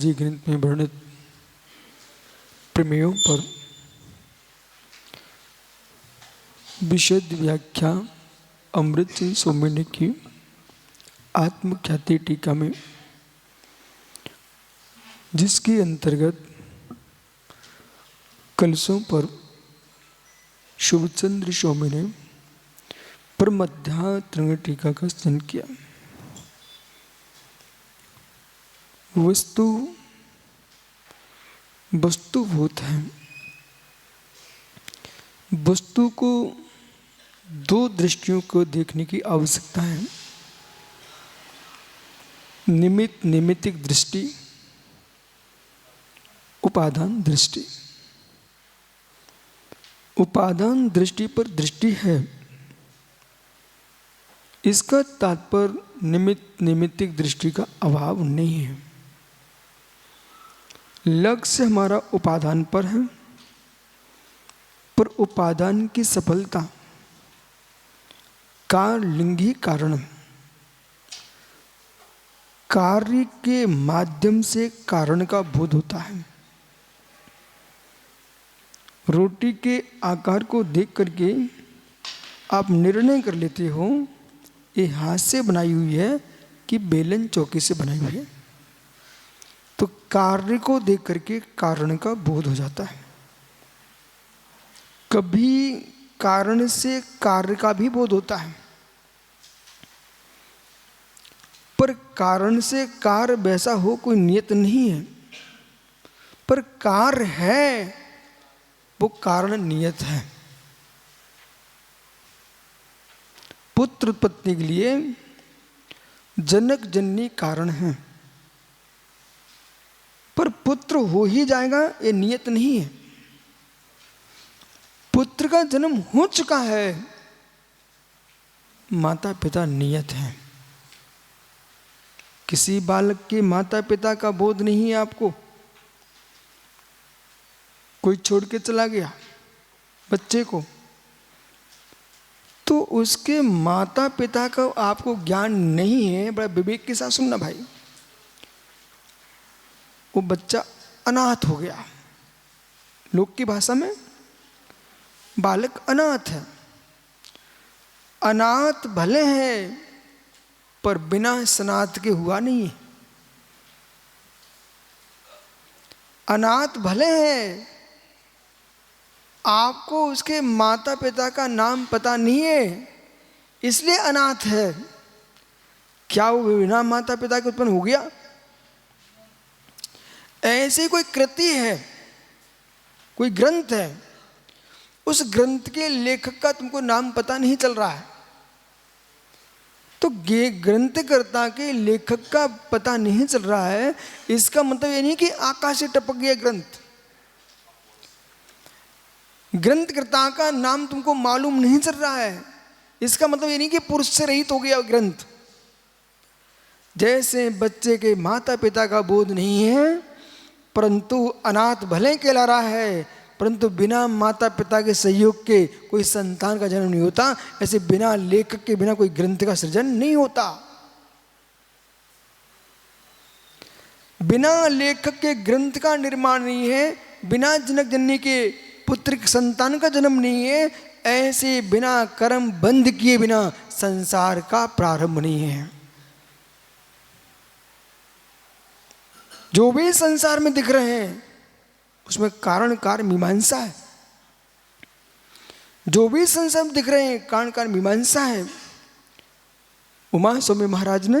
जी ग्रंथ में वर्णित प्रमेयों पर विशद व्याख्या अमृत सिंह सोमेनी की आत्मख्याति टीका में, जिसके अंतर्गत कलशों पर शुभचंद्र स्वामी ने परमध्यात्म टीका का स्तन किया। वस्तुभूत है। वस्तु को दो दृष्टियों को देखने की आवश्यकता है। निमित्तिक दृष्टि, उपादान दृष्टि। उपादान दृष्टि पर दृष्टि है, इसका तात्पर्य निमित्तिक दृष्टि का अभाव नहीं है। लक्ष्य हमारा उपादान पर है, पर उपादान की सफलता कारलिंगी कारण, कार्य के माध्यम से कारण का बोध होता है। रोटी के आकार को देख करके आप निर्णय कर लेते हो ये हाथ से बनाई हुई है कि बेलन चौकी से बनाई हुई है। तो कार्य को देख करके कारण का बोध हो जाता है। कभी कारण से कार्य का भी बोध होता है, पर कारण से कार्य वैसा हो कोई नियत नहीं है, पर कार्य है वो कारण नियत है। पुत्र उत्पत्ति के लिए जनक जननी कारण है, पर पुत्र हो ही जाएगा ये नियत नहीं है। पुत्र का जन्म हो चुका है, माता पिता नियत है। किसी बालक के माता पिता का बोध नहीं है आपको। कोई छोड़ के चला गया बच्चे को, तो उसके माता पिता का आपको ज्ञान नहीं है। बड़ा विवेक के साथ सुनना भाई। वो बच्चा अनाथ हो गया। लोक की भाषा में बालक अनाथ है। अनाथ भले हैं, पर बिना सनाथ के हुआ नहीं है। अनाथ भले हैं, आपको उसके माता पिता का नाम पता नहीं है, इसलिए अनाथ है। क्या वो बिना माता पिता के उत्पन्न हो गया? ऐसी कोई कृति है, कोई ग्रंथ है, उस ग्रंथ के लेखक का तुमको नाम पता नहीं चल रहा है, तो ग्रंथकर्ता के लेखक का पता नहीं चल रहा है, इसका मतलब ये नहीं कि आकाश से टपक गया ग्रंथ। ग्रंथकर्ता का नाम तुमको मालूम नहीं चल रहा है, इसका मतलब ये नहीं कि पुरुष से रहित हो गया ग्रंथ। जैसे बच्चे के माता पिता का बोध नहीं है, परंतु अनाथ भले कहला रहा है, परंतु बिना माता पिता के सहयोग के कोई संतान का जन्म नहीं होता। ऐसे बिना लेखक के बिना कोई ग्रंथ का सृजन नहीं होता। बिना लेखक के ग्रंथ का निर्माण नहीं है। बिना जनक जननी के पुत्र संतान का जन्म नहीं है। ऐसे बिना कर्म बंध किए बिना संसार का प्रारंभ नहीं है। जो भी संसार में दिख रहे हैं उसमें कारण कार्य मीमांसा है। जो भी संसार में दिख रहे हैं कारण कार्य मीमांसा है। उमा स्वामी महाराज ने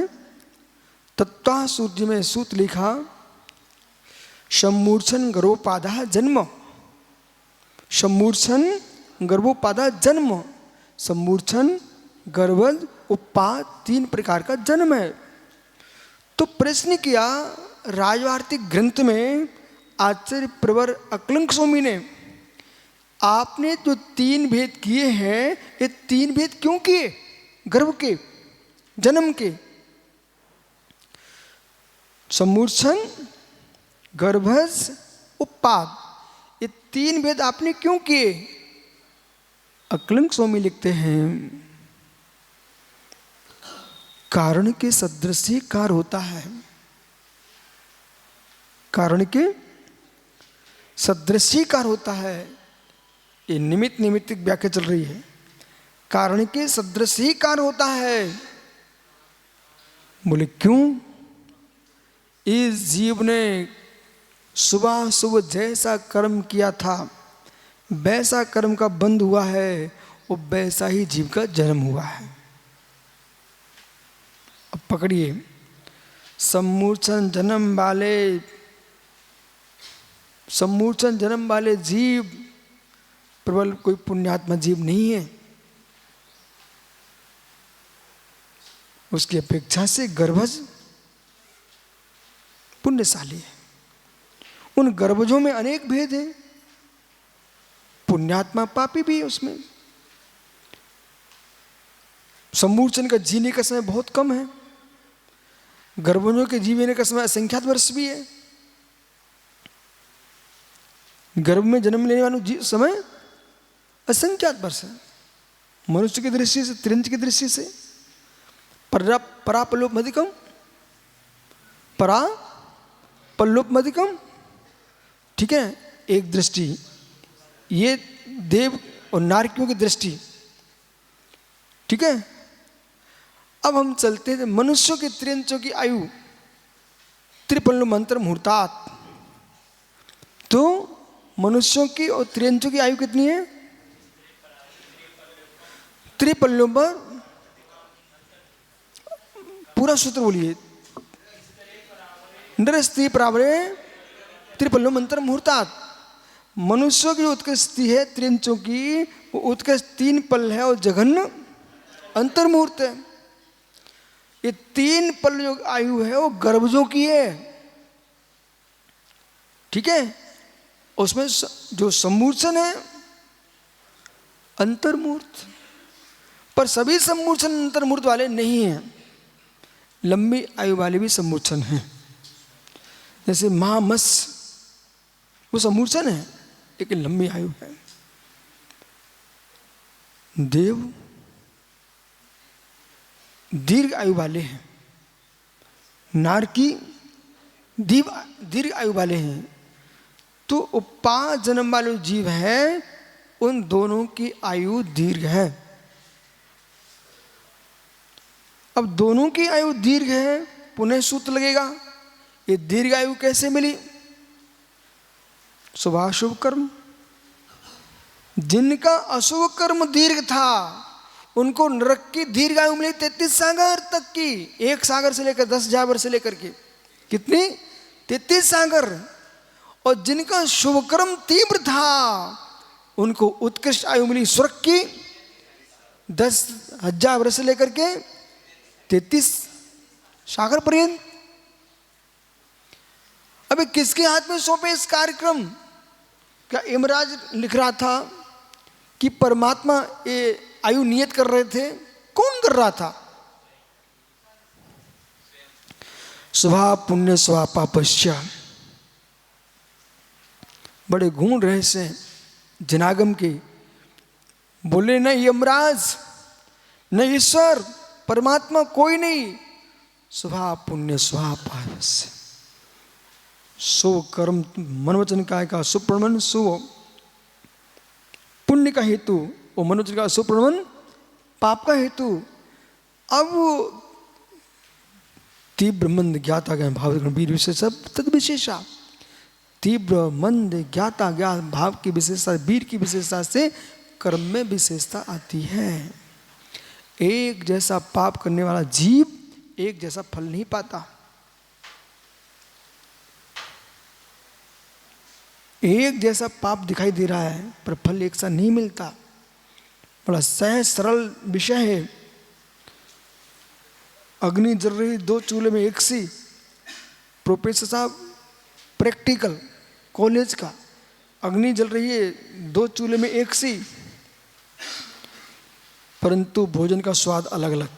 तत्वा सूर्य में सूत लिखा, सम्मूर्छन गर्भोपादा जन्म। सम्मूर्छन गर्भोपादा जन्म। सम्मूर्छन गर्भज उपाद 3 प्रकार का जन्म है। तो प्रश्न किया राजवार्तिक ग्रंथ में आचार्य प्रवर अकलंक स्वामी ने, आपने जो 3 भेद किए हैं, ये 3 भेद क्यों किए? गर्भ के, जन्म के। सम्मूर्छन, गर्भज, उपाद, ये 3 भेद आपने क्यों किए? अकलंक स्वामी लिखते हैं, कारण के सदृश ही कार्य होता है। कारण के सदृशीकार होता है। ये निमित्त निमित्तिक व्याख्या चल रही है। कारण के सदृशीकार होता है। बोले क्यों? इस जीव ने सुबह सुबह जैसा कर्म किया था वैसा कर्म का बंध हुआ है, वो वैसा ही जीव का जन्म हुआ है। अब पकड़िए, सम्मूर्छन जन्म वाले जीव प्रबल कोई पुण्यात्मा जीव नहीं है। उसकी अपेक्षा से गर्भज पुण्यशाली है। उन गर्भजों में अनेक भेद हैं, पुण्यात्मा पापी भी है उसमें। सम्मूर्छन का जीने का समय बहुत कम है, गर्भजों के जीने का समय असंख्यात वर्ष भी है। गर्भ में जन्म लेने वालों समय असंख्यात वर्ष है। मनुष्य की दृष्टि से, त्रिंच की दृष्टि से परापल्लोपमधिकम, परापल्लोपमधिकम, ठीक है, एक दृष्टि। ये देव और नारकियों की दृष्टि, ठीक है। अब हम चलते हैं मनुष्यों के त्रिंचों की आयु त्रिपल्लो मंत्र मुहूर्तात्। तो मनुष्यों की और त्रिंचों की आयु कितनी है? त्रिपल्लों पर पूरा सूत्र बोलिए। नर स्त्री परावरे त्रिपल्लो मंत्र मुहूर्तात्। मनुष्यों की उत्कृष्ट है त्रिंचों की, वो उत्कृष्ट 3 पल है और जघन्य अंतर मुहूर्त है। ये 3 पल जो आयु है वो गर्भजों की है, ठीक है। उसमें जो सम्मूर्छन है अंतर्मूर्त, पर सभी सम्मूर्छन अंतर्मूर्त वाले नहीं हैं। लंबी आयु वाले भी सम्मूर्छन हैं। जैसे महामस वो सम्मूर्छन है लेकिन लंबी आयु है। देव दीर्घ आयु वाले हैं, नारकी दीर्घ आयु वाले हैं। तो उपा जन्म वाले जीव है, उन दोनों की आयु दीर्घ है। अब दोनों की आयु दीर्घ है, पुनः सूत्र लगेगा। ये दीर्घ आयु कैसे मिली? शुभाशुभ कर्म। जिनका अशुभ कर्म दीर्घ था उनको नरक की दीर्घ आयु मिली 33 सागर तक की। 1 सागर से लेकर 10,000 वर्ष से लेकर के कितनी? 33 सागर। और जिनका शुभ कर्म तीव्र था उनको उत्कृष्ट आयु मिली स्वर्ग की 10,000 वर्ष से लेकर के 33 सागर पर्यंत। अबे किसके हाथ में सौंपे इस कार्यक्रम? क्या यमराज लिख रहा था कि परमात्मा ये आयु नियत कर रहे थे? कौन कर रहा था? स्वभाव पुण्य स्वभाव पापस्य। बड़े गूढ़ रहस्य जनागम के। बोले न यमराज न ईश्वर परमात्मा कोई नहीं, स्वभाव पुण्य स्वभाव पापस्य। सो कर्म मनोवचन काय का सुप्रमन, सो पुण्य का हेतु और मनोवचन का सुप्रमन पाप का हेतु। अब तीव्र मंद ज्ञाता ज्ञान भाव वीर विशेषा तद विशेषा। तीव्र मंद ज्ञाता ज्ञान भाव की विशेषता, वीर की विशेषता से कर्म में विशेषता आती है। एक जैसा पाप करने वाला जीव एक जैसा फल नहीं पाता। एक जैसा पाप दिखाई दे रहा है पर फल एक सा नहीं मिलता। बड़ा सहज सरल विषय है। अग्नि जल रही 2 चूल्हे में एक सी। प्रोफेसर साहब प्रैक्टिकल कॉलेज का, अग्नि जल रही है 2 चूल्हे में एक सी, परंतु भोजन का स्वाद अलग अलग।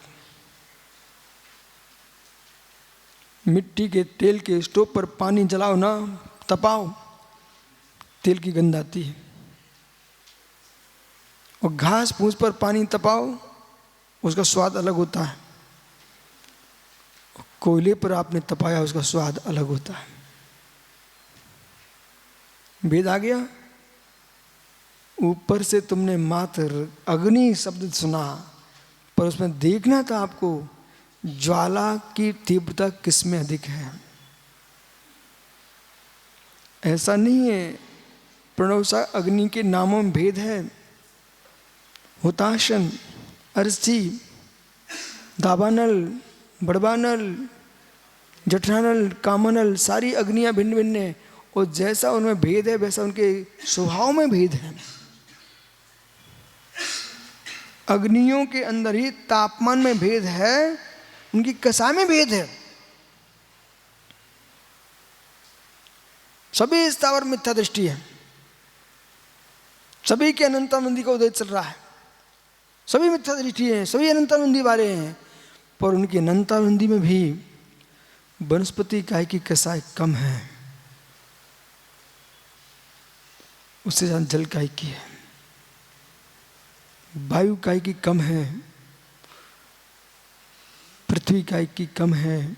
मिट्टी के तेल के स्टोव पर पानी जलाओ ना, तपाओ, तेल की गंध आती है। और घास फूस पर पानी तपाओ, उसका स्वाद अलग होता है। कोयले पर आपने तपाया, उसका स्वाद अलग होता है। भेद आ गया। ऊपर से तुमने मात्र अग्नि शब्द सुना, पर उसमें देखना था आपको ज्वाला की तीव्रता किसमें अधिक है। ऐसा नहीं है, प्रणव सा अग्नि के नामों में भेद है। हुताशन, अरसी, दावानल, बड़वानल, जठरानल, कामनल, सारी अग्नियां भिन्न भिन्न है, और जैसा उनमें भेद है वैसा उनके स्वभाव में भेद है। अग्नियों के अंदर ही तापमान में भेद है, उनकी कसा में भेद है। सभी स्थावर मिथ्या दृष्टि है, सभी के अनंतानंदी का उदय चल रहा है, सभी मिथ्या दृष्टि है, सभी अनंतानंदी वाले हैं, पर उनकी अनंतानंदी में भी वनस्पति काय की कसाई कम है, उससे ज्यादा जल काय की है, वायु काय की कम है, पृथ्वी काय की कम है,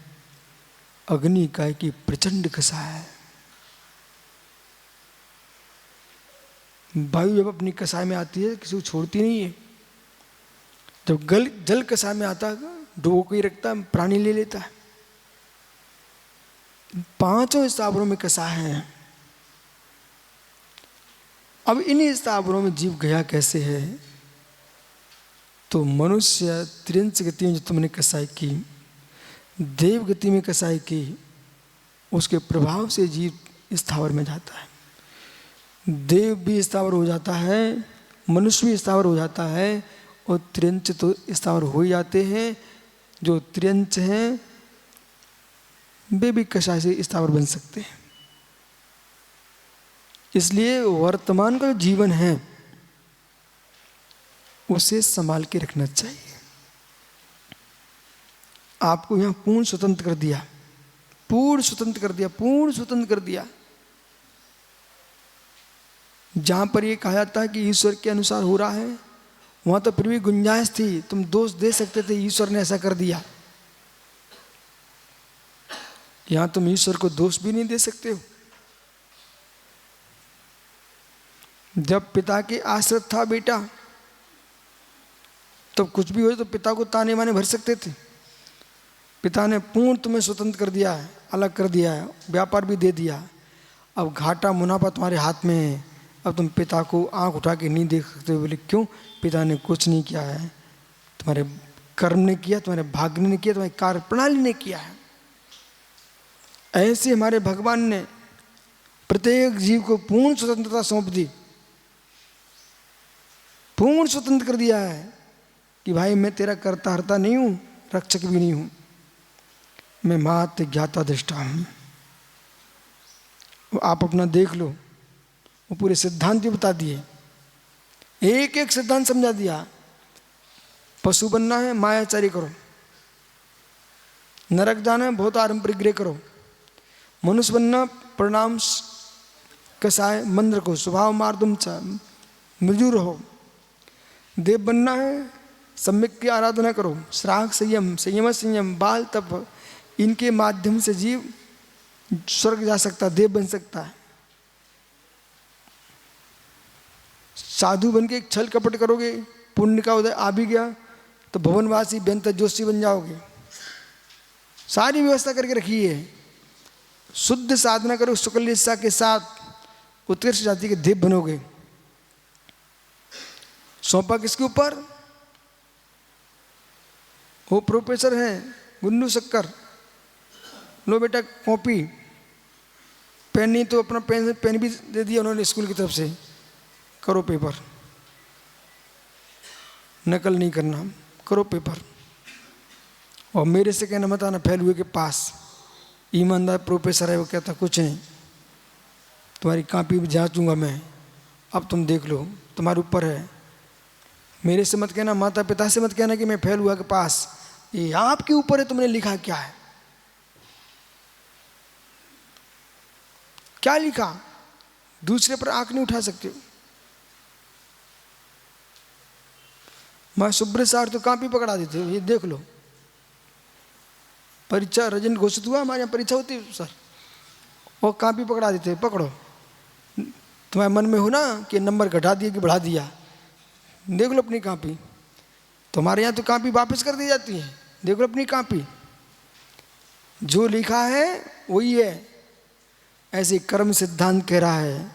अग्नि काय की प्रचंड कसा है। वायु जब अपनी कसाय में आती है किसी को छोड़ती नहीं है। जब जल कसाय में आता है डुबो को ही रखता है, प्राणी ले लेता है। पांचों स्थावरों में कसाय है। अब इन्हीं स्थावरों में जीव गया कैसे है, तो मनुष्य त्रिंच गति में जो तुमने कसाई की, देव गति में कसाई की, उसके प्रभाव से जीव स्थावर में जाता है। देव भी स्थावर हो जाता है, मनुष्य भी स्थावर हो जाता है, और त्रियंच तो स्थावर हो ही जाते हैं। जो त्रियंच हैं वे भी कषाय से स्थावर बन सकते हैं। इसलिए वर्तमान का जो जीवन है उसे संभाल के रखना चाहिए। आपको यहां पूर्ण स्वतंत्र कर दिया, पूर्ण स्वतंत्र कर दिया, पूर्ण स्वतंत्र कर दिया। जहां पर यह कहा जाता है कि ईश्वर के अनुसार हो रहा है, वहां तो फिर भी गुंजाइश थी, तुम दोष दे सकते थे, ईश्वर ने ऐसा कर दिया। यहां तुम ईश्वर को दोष भी नहीं दे सकते हो। जब पिता के आश्रित था बेटा, तब कुछ भी हो तो पिता को ताने माने भर सकते थे। पिता ने पूर्ण तुम्हें स्वतंत्र कर दिया है, अलग कर दिया है, व्यापार भी दे दिया। अब घाटा मुनाफा तुम्हारे हाथ में है। अब तुम पिता को आंख उठा के नहीं देख सकते। बोले क्यों? पिता ने कुछ नहीं किया है, तुम्हारे कर्म ने किया, तुम्हारे भाग्य ने किया, तुम्हारी कार्य प्रणाली ने किया है। ऐसे हमारे भगवान ने प्रत्येक जीव को पूर्ण स्वतंत्रता सौंप दी, पूर्ण स्वतंत्र कर दिया है कि भाई मैं तेरा कर्ता हर्ता नहीं हूं, रक्षक भी नहीं हूं, मैं मात्र ज्ञाता दृष्टा हूं। आप अपना देख लो, वो पूरे सिद्धांत भी बता दिए, एक एक सिद्धांत समझा दिया। पशु बनना है मायाचारी करो, नरक जाना है बहुत आरंपरिक करो, मनुष्य बनना परिणाम कसाय मंद्र को, स्वभाव मार्दुम चा मृदु रहो। देव बनना है सम्यक की आराधना करो, श्राग संयम, संयम संयम, बाल तप, इनके माध्यम से जीव स्वर्ग जा सकता, देव बन सकता है। साधु बन के छल कपट करोगे, पुण्य का उदय आ भी गया तो भवनवासी व्यंत जोशी बन जाओगे। सारी व्यवस्था करके रखी है। शुद्ध साधना करो, शुक्ल इच्छा के साथ उत्कृष्ट जाति के देव बनोगे। सौंपा किसके ऊपर? वो प्रोफेसर हैं गुन्नू शक्कर, लो बेटा कॉपी, पेन नहीं तो अपना पेन भी दे दिया उन्होंने स्कूल की तरफ से, करो पेपर, नकल नहीं करना, करो पेपर। और मेरे से कहना मत आना फेल हुए के पास। ईमानदार प्रोफेसर है वो कहता कुछ नहीं, तुम्हारी कॉपी भी जांचूंगा मैं, अब तुम देख लो, तुम्हारे ऊपर है। मेरे से मत कहना, माता पिता से मत कहना कि मैं फेल हुआ के पास, ये आपके ऊपर है, तुमने लिखा क्या है, क्या लिखा। दूसरे पर आंख नहीं उठा सकते हो। मैं सुब्रत सार तो कॉपी पकड़ा देते हो, ये देख लो। परीक्षा रिजल्ट घोषित हुआ, हमारे यहाँ परीक्षा होती है सर, वो कॉपी पकड़ा देते, पकड़ो तुम्हारे मन में हो ना कि नंबर घटा दिया कि बढ़ा दिया, देख लो अपनी कॉपी। तुम्हारे यहाँ तो कॉपी वापस कर दी जाती है, देख लो अपनी कॉपी, जो लिखा है वही है। ऐसे कर्म सिद्धांत कह रहा है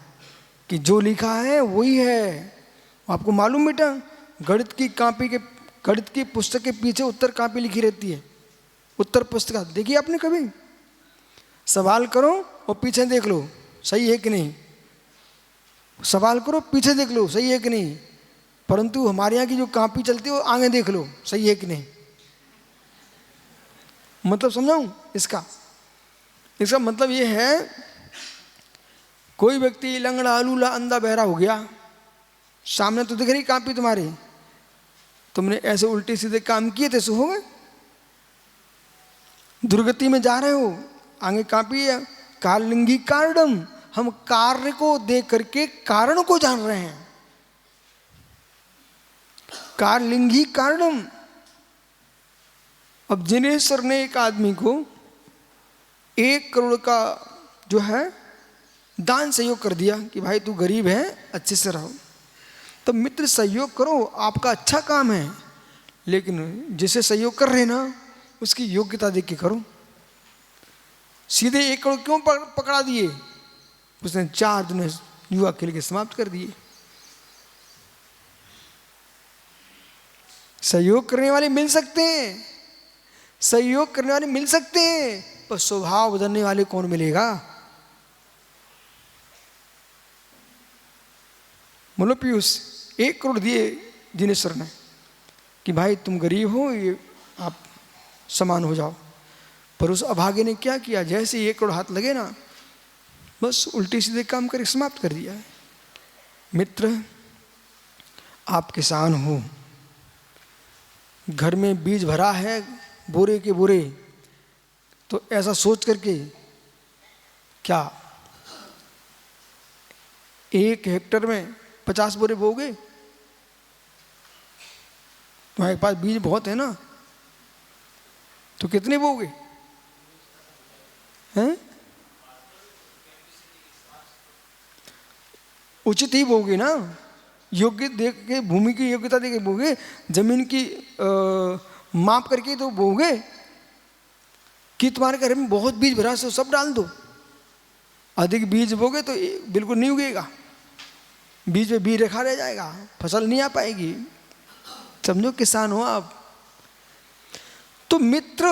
कि जो लिखा है वही है। आपको मालूम बेटा, गणित की कॉपी के, गणित की पुस्तक के पीछे उत्तर कॉपी लिखी रहती है, उत्तर पुस्तिका देखिए आपने कभी? सवाल करो और पीछे देख लो सही है कि नहीं, सवाल करो पीछे देख लो सही है कि नहीं। परंतु हमारे यहाँ की जो कॉपी चलती है वो आगे देख लो सही है कि नहीं। मतलब समझाऊं इसका? इसका मतलब ये है, कोई व्यक्ति लंगड़ा लूला अंधा बहरा हो गया, सामने तो दिख रही कॉपी तुम्हारी, तुमने ऐसे उल्टे सीधे काम किए थे, सो हो गए। दुर्गति में जा रहे हो, आगे कॉपी है, कालिंगी कारणम, हम कार्य को देख करके कारण को जान रहे हैं। कालिंगी कारणम। अब जिनेश्वर ने एक आदमी को 1 करोड़ का जो है दान सहयोग कर दिया कि भाई तू गरीब है, अच्छे से रहो। तो मित्र सहयोग करो, आपका अच्छा काम है, लेकिन जिसे सहयोग कर रहे ना उसकी योग्यता देख के करो। सीधे 1 करोड़ क्यों पकड़ा दिए? उसने 4 दिन युवा खेल के समाप्त कर दिए। सहयोग करने वाले मिल सकते हैं, सहयोग करने वाले मिल सकते हैं, पर स्वभाव बदलने वाले कौन मिलेगा? बोलो पीयूष, 1 करोड़ दिए जिनेश्वर ने कि भाई तुम गरीब हो, ये आप समान हो जाओ। पर उस अभागे ने क्या किया? जैसे 1 करोड़ हाथ लगे ना, बस उल्टे सीधे काम करके समाप्त कर दिया है। मित्र, आप किसान हो, घर में बीज भरा है बोरे के बोरे, तो ऐसा सोच करके क्या 1 हेक्टर में 50 बोरे बोगे? तुम्हारे पास बीज बहुत है ना, तो कितने बोगे हैं? उचित ही बोगे ना, योग्य देख के, भूमि की योग्यता देख के बोगे, जमीन की माप करके तो बोगे कि तुम्हारे घर में बहुत बीज भरा सो सब डाल दो। अधिक बीज बोगे तो बिल्कुल नहीं उगेगा, बीज पे बीज रखा रह जाएगा, फसल नहीं आ पाएगी। समझो किसान हो आप। तो मित्र,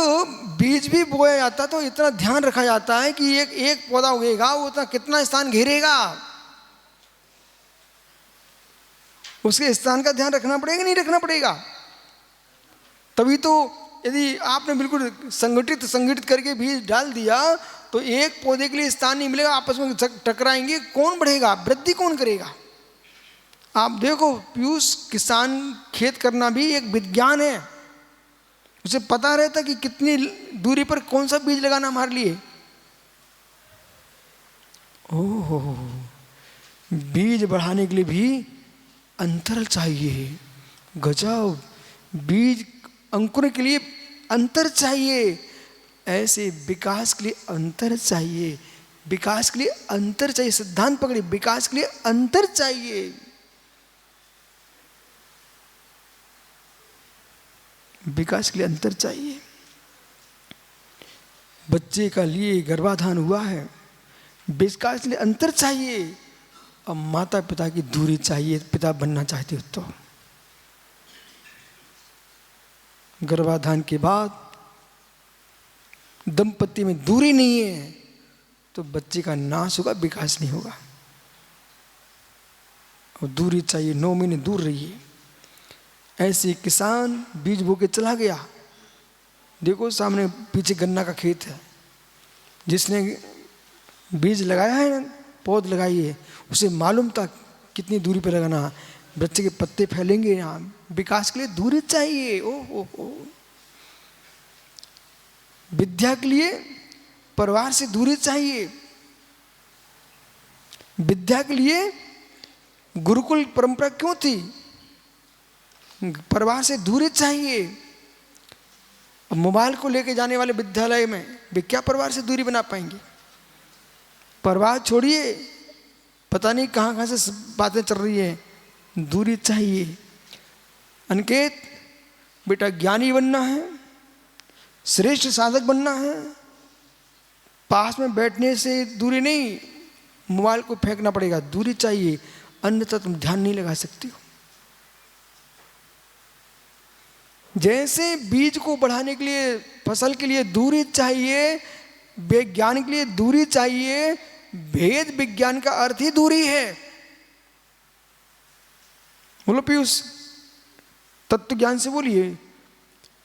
बीज भी बोया जाता तो इतना ध्यान रखा जाता है कि एक पौधा उगेगा वो उतना कितना स्थान घेरेगा, उसके स्थान का ध्यान रखना पड़ेगा नहीं रखना पड़ेगा? तभी तो यदि आपने बिल्कुल संगठित करके बीज डाल दिया तो एक पौधे के लिए स्थान नहीं मिलेगा, आपस में टकराएंगे, कौन बढ़ेगा, वृद्धि कौन करेगा? आप देखो पीयूष, किसान खेत करना भी एक विज्ञान है, उसे पता रहता कि कितनी दूरी पर कौन सा बीज लगाना हमारे लिए। ओह, बीज बढ़ाने के लिए भी अंतर चाहिए। गजब, बीज अंकुर के लिए अंतर चाहिए, ऐसे विकास के लिए अंतर चाहिए, विकास के लिए अंतर चाहिए। सिद्धांत पकड़िए, विकास के लिए अंतर चाहिए। विकास के लिए अंतर चाहिए। बच्चे का लिए गर्भाधान हुआ है, विकास के लिए अंतर चाहिए। अब माता पिता की दूरी चाहिए, पिता बनना चाहते हो तो। गर्भाधान के बाद दंपति में दूरी नहीं है तो बच्चे का नाश होगा, विकास नहीं होगा। और दूरी चाहिए, 9 महीने दूर रहिए। ऐसे किसान बीज बो के चला गया। देखो सामने पीछे गन्ना का खेत है, जिसने बीज लगाया है, पौध लगाई है, उसे मालूम था कितनी दूरी पर लगाना, बच्चे के पत्ते फैलेंगे यहाँ। विकास के लिए दूरी चाहिए। ओ विद्या के लिए परिवार से दूरी चाहिए। विद्या के लिए गुरुकुल परंपरा क्यों थी? परिवार से दूरी चाहिए। अब मोबाइल को लेके जाने वाले विद्यालय में वे क्या परिवार से दूरी बना पाएंगे? परिवार छोड़िए, पता नहीं कहाँ कहाँ से बातें चल रही है, दूरी चाहिए। अनिकेत बेटा ज्ञानी बनना है, श्रेष्ठ साधक बनना है, पास में बैठने से दूरी नहीं, मोबाइल को फेंकना पड़ेगा, दूरी चाहिए, अन्यथा तुम ध्यान नहीं लगा सकती हो। जैसे बीज को बढ़ाने के लिए, फसल के लिए दूरी चाहिए, विज्ञान के लिए दूरी चाहिए, भेद विज्ञान का अर्थ ही दूरी है। बोलो पीयूष, तत्व ज्ञान से बोलिए।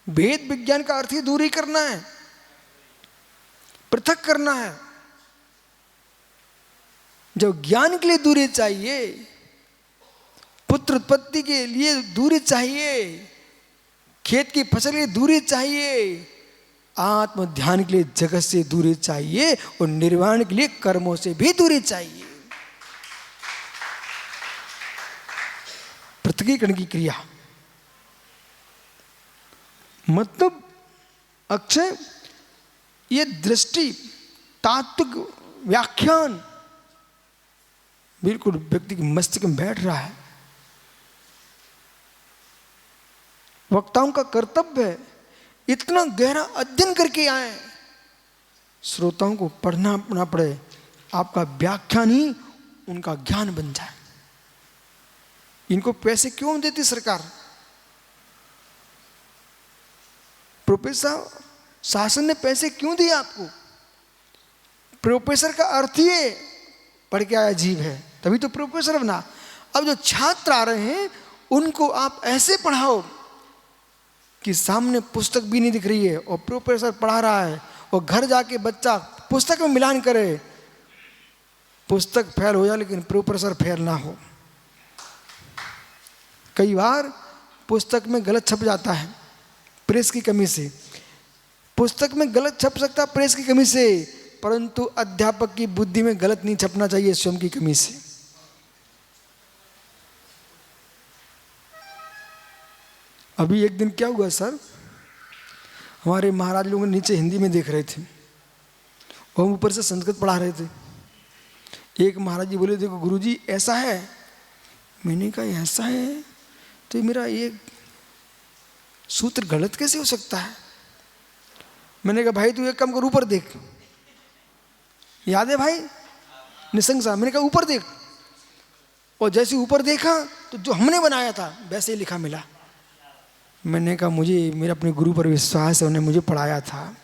भेद विज्ञान का अर्थ ही दूरी करना है, पृथक करना है। जब ज्ञान के लिए दूरी चाहिए, पुत्र उत्पत्ति के लिए दूरी चाहिए, खेत की फसल के लिए दूरी चाहिए, आत्म ध्यान के लिए जगत से दूरी चाहिए, और निर्वाण के लिए कर्मों से भी दूरी चाहिए। पृथकीकरण की क्रिया मतलब अक्षय, ये दृष्टि, तात्विक व्याख्यान बिल्कुल व्यक्ति के मस्तिष्क में बैठ रहा है। वक्ताओं का कर्तव्य है इतना गहरा अध्ययन करके आए, श्रोताओं को पढ़ना ना पड़े, आपका व्याख्यान ही उनका ज्ञान बन जाए। इनको पैसे क्यों देती सरकार? प्रोफेसर शासन ने पैसे क्यों दिए आपको? प्रोफेसर का अर्थ ही पढ़ के आया जीव है, तभी तो प्रोफेसर बना। अब जो छात्र आ रहे हैं उनको आप ऐसे पढ़ाओ कि सामने पुस्तक भी नहीं दिख रही है और प्रोफेसर पढ़ा रहा है, और घर जाके बच्चा पुस्तक में मिलान करे, पुस्तक फेल हो जाए लेकिन प्रोफेसर फेल ना हो। कई बार पुस्तक में गलत छप जाता है प्रेस की कमी से, पुस्तक में गलत छप सकता है प्रेस की कमी से, परंतु अध्यापक की बुद्धि में गलत नहीं छपना चाहिए स्वयं की कमी से। अभी एक दिन क्या हुआ सर, हमारे महाराज लोग नीचे हिंदी में देख रहे थे और हम ऊपर से संस्कृत पढ़ा रहे थे। एक महाराज जी बोले, देखो गुरुजी ऐसा है। मैंने कहा ऐसा है तो मेरा ये सूत्र गलत कैसे हो सकता है? मैंने कहा भाई तू एक काम कर, ऊपर देख। याद है भाई निसंग साहब? मैंने कहा ऊपर देख, और जैसे ऊपर देखा तो जो हमने बनाया था वैसे ही लिखा मिला। मैंने कहा मुझे मेरे अपने गुरु पर विश्वास है, उन्होंने मुझे पढ़ाया था।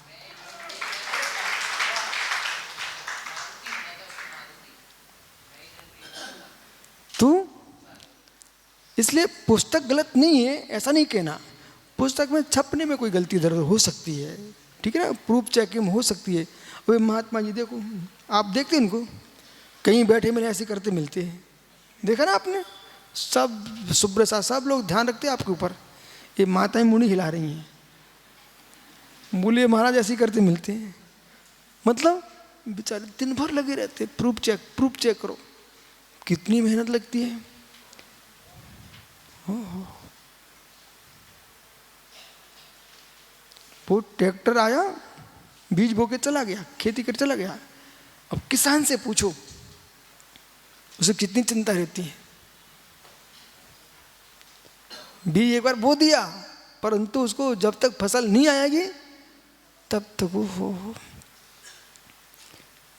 तो इसलिए पुस्तक गलत नहीं है ऐसा नहीं कहना, पुस्तक में छपने में कोई गलती दर्द हो सकती है, ठीक है ना, प्रूफ चेकिंग हो सकती है। अबे महात्मा जी देखो, आप देखते हैं इनको, कहीं बैठे मेरे ऐसे करते मिलते हैं, देखा ना आपने, सब सुब्रसा सब लोग ध्यान रखते हैं आपके ऊपर। ये माताएं मुड़ी हिला रही हैं, बोले महाराज ऐसे करते मिलते हैं, मतलब बेचारे दिन भर लगे रहते, प्रूफ चेक करो, कितनी मेहनत लगती है। वो ट्रैक्टर आया, बीज बो के चला गया, खेती कर चला गया। अब किसान से पूछो उसे कितनी चिंता रहती है। बीज एक बार बो दिया, परंतु उसको जब तक फसल नहीं आएगी तब तक वो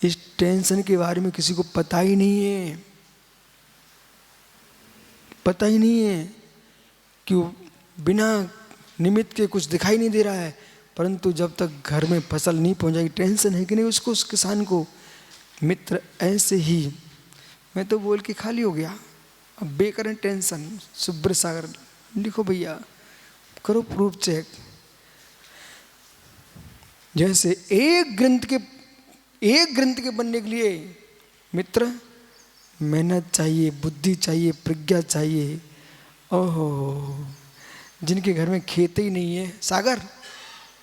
इस टेंशन के बारे में किसी को पता ही नहीं है, पता ही नहीं है कि बिना निमित्त के कुछ दिखाई नहीं दे रहा है, परंतु जब तक घर में फसल नहीं पहुंच जाएगी टेंशन है कि नहीं उसको, उस किसान को। मित्र ऐसे ही मैं तो बोल के खाली हो गया, अब बेकरें टेंशन। सुब्र सागर लिखो भैया, करो प्रूफ चेक। जैसे एक ग्रंथ के बनने के लिए मित्र मेहनत चाहिए, बुद्धि चाहिए, प्रज्ञा चाहिए। ओहो, जिनके घर में खेत ही नहीं है, सागर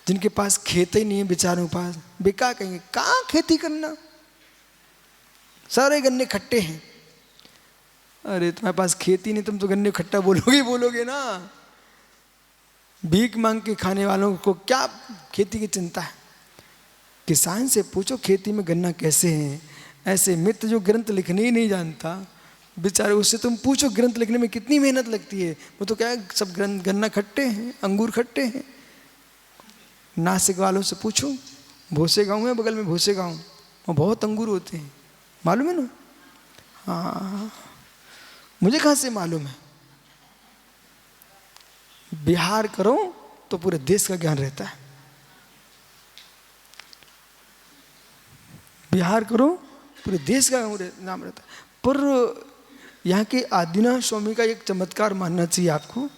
जिनके पास खेत ही नहीं है बेचारों के पास, बेकार कहेंगे कहाँ खेती करना, सारे गन्ने खट्टे हैं। अरे तुम्हारे पास खेती नहीं, तुम तो गन्ने खट्टा बोलोगे ना। भीख मांग के खाने वालों को क्या खेती की चिंता है? किसान से पूछो खेती में गन्ना कैसे है, ऐसे मित्र जो ग्रंथ लिखने ही नहीं जानता, बेचारे, उससे तुम पूछो ग्रंथ लिखने में कितनी मेहनत लगती है। वो तो क्या है, सब ग्रंथ, गन्ना खट्टे हैं, अंगूर खट्टे हैं। नासिक वालों से पूछो, भोसे गाँव है बगल में, भोसे गाँव, वहाँ बहुत अंगूर होते हैं, मालूम है ना? हाँ, मुझे कहाँ से मालूम है? बिहार करो तो पूरे देश का ज्ञान रहता है। बिहार करो पूरे देश का नाम रहता है। पर यहाँ के आदिनाथ स्वामी का एक चमत्कार मानना चाहिए आपको।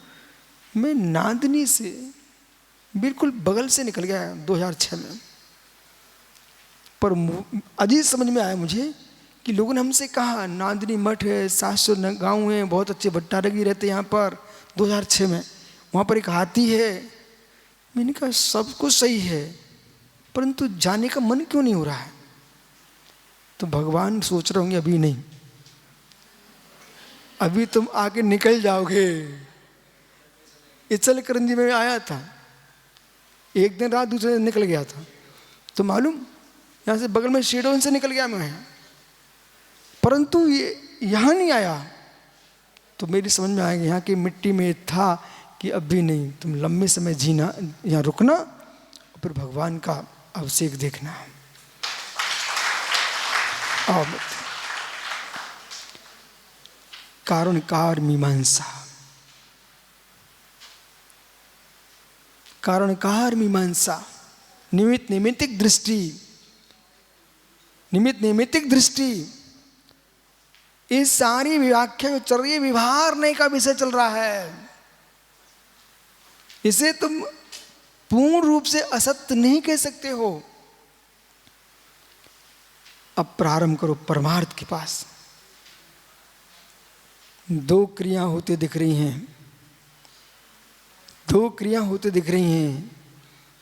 मैं नांदनी से बिल्कुल बगल से निकल गया 2006 में, पर अजीब समझ में आया मुझे कि लोगों ने हमसे कहा नांदनी मठ है, 700 गाँव हैं, बहुत अच्छे भट्टारगी रहते हैं यहाँ पर। 2006 में वहाँ पर एक हाथी है। मैंने कहा सब कुछ सही है, परंतु जाने का मन क्यों नहीं हो रहा है? तो भगवान सोच रहे होंगे अभी नहीं, अभी तुम आके निकल जाओगे। इचल करंजी में आया था, एक दिन रात दूसरे दिन निकल गया था। तो मालूम, यहाँ से बगल में शेडोन से निकल गया मैं, परंतु ये यहाँ नहीं आया। तो मेरी समझ में आएगा यहाँ की मिट्टी में था कि अभी नहीं, तुम लंबे समय जीना, यहाँ रुकना और फिर भगवान का अभिषेक देखना। आओ कारणकार मीमांसा, कारणकार मीमांसा, निमित्त नैमित्तिक दृष्टि, निमित्त नैमित्तिक दृष्टि, इस सारी व्याख्या जो चल रही है व्यवहार का विषय चल रहा है। इसे तुम पूर्ण रूप से असत्य नहीं कह सकते हो। अब प्रारंभ करो परमार्थ के पास। दो क्रिया होते दिख रही हैं, दो क्रिया होते दिख रही हैं,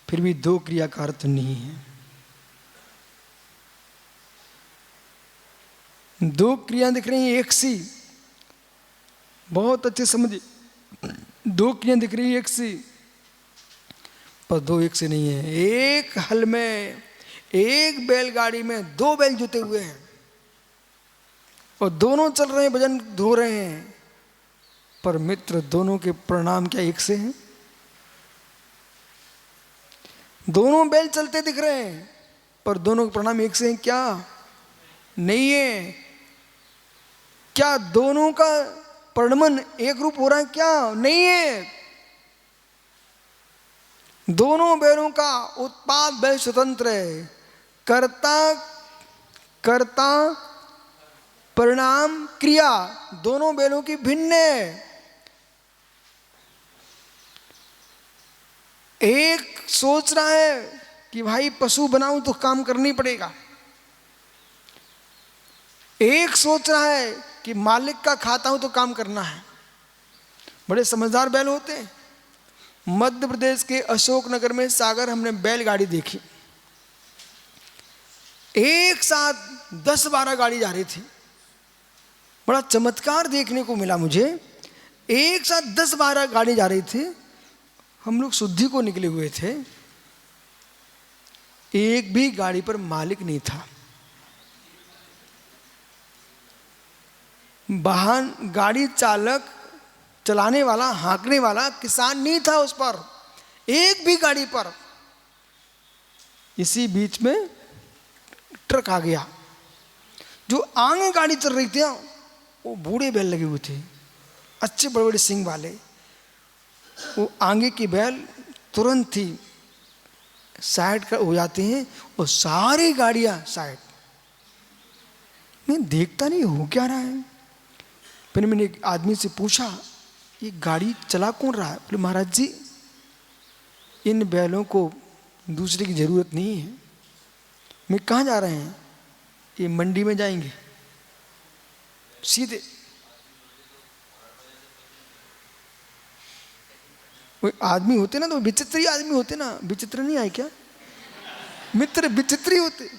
फिर भी दो क्रिया का अर्थ नहीं है। दो क्रिया दिख रही हैं एक सी, बहुत अच्छे समझिए, दो क्रिया दिख रही है एक सी, पर दो एक से नहीं है। एक हल में, एक बैलगाड़ी में दो बैल जुते हुए हैं और दोनों चल रहे हैं, वजन धो रहे हैं, पर मित्र दोनों के परिणाम क्या एक से हैं? दोनों बैल चलते दिख रहे हैं, पर दोनों के परिणाम एक से हैं क्या? नहीं है। क्या दोनों का परिणमन एक रूप हो रहा है क्या? नहीं है। दोनों बैलों का उत्पाद बैल स्वतंत्र है, कर्ता परिणाम क्रिया दोनों बैलों की भिन्न है। एक सोच रहा है कि भाई पशु बनाऊं तो काम करनी पड़ेगा, एक सोच रहा है कि मालिक का खाता हूं तो काम करना है। बड़े समझदार बैल होते हैं। मध्य प्रदेश के अशोकनगर में सागर हमने बैलगाड़ी देखी, एक साथ 10-12 गाड़ी जा रही थी। बड़ा चमत्कार देखने को मिला मुझे। एक साथ 10-12 गाड़ी जा रही थी। हम लोग शुद्धि को निकले हुए थे, एक भी गाड़ी पर मालिक नहीं था। वाहन गाड़ी चालक, चलाने वाला, हाँकने वाला किसान नहीं था उस पर, एक भी गाड़ी पर। इसी बीच में ट्रक आ गया। जो आगे गाड़ी चल रही थी वो बूढ़े बैल लगे हुए थे, अच्छे बड़े बड़े सींग वाले। वो आगे की बैल तुरंत ही साइड हो जाते हैं और सारी गाड़ियां साइड। मैं देखता नहीं हो क्या रहा है। फिर मैंने एक आदमी से पूछा ये गाड़ी चला कौन रहा है? बोले महाराज जी इन बैलों को दूसरे की जरूरत नहीं है। मैं कहाँ जा रहे हैं? ये मंडी में जाएंगे सीधे। वो आदमी होते ना तो विचित्र ही आदमी होते ना, विचित्र नहीं आए क्या? मित्र विचित्र ही होते।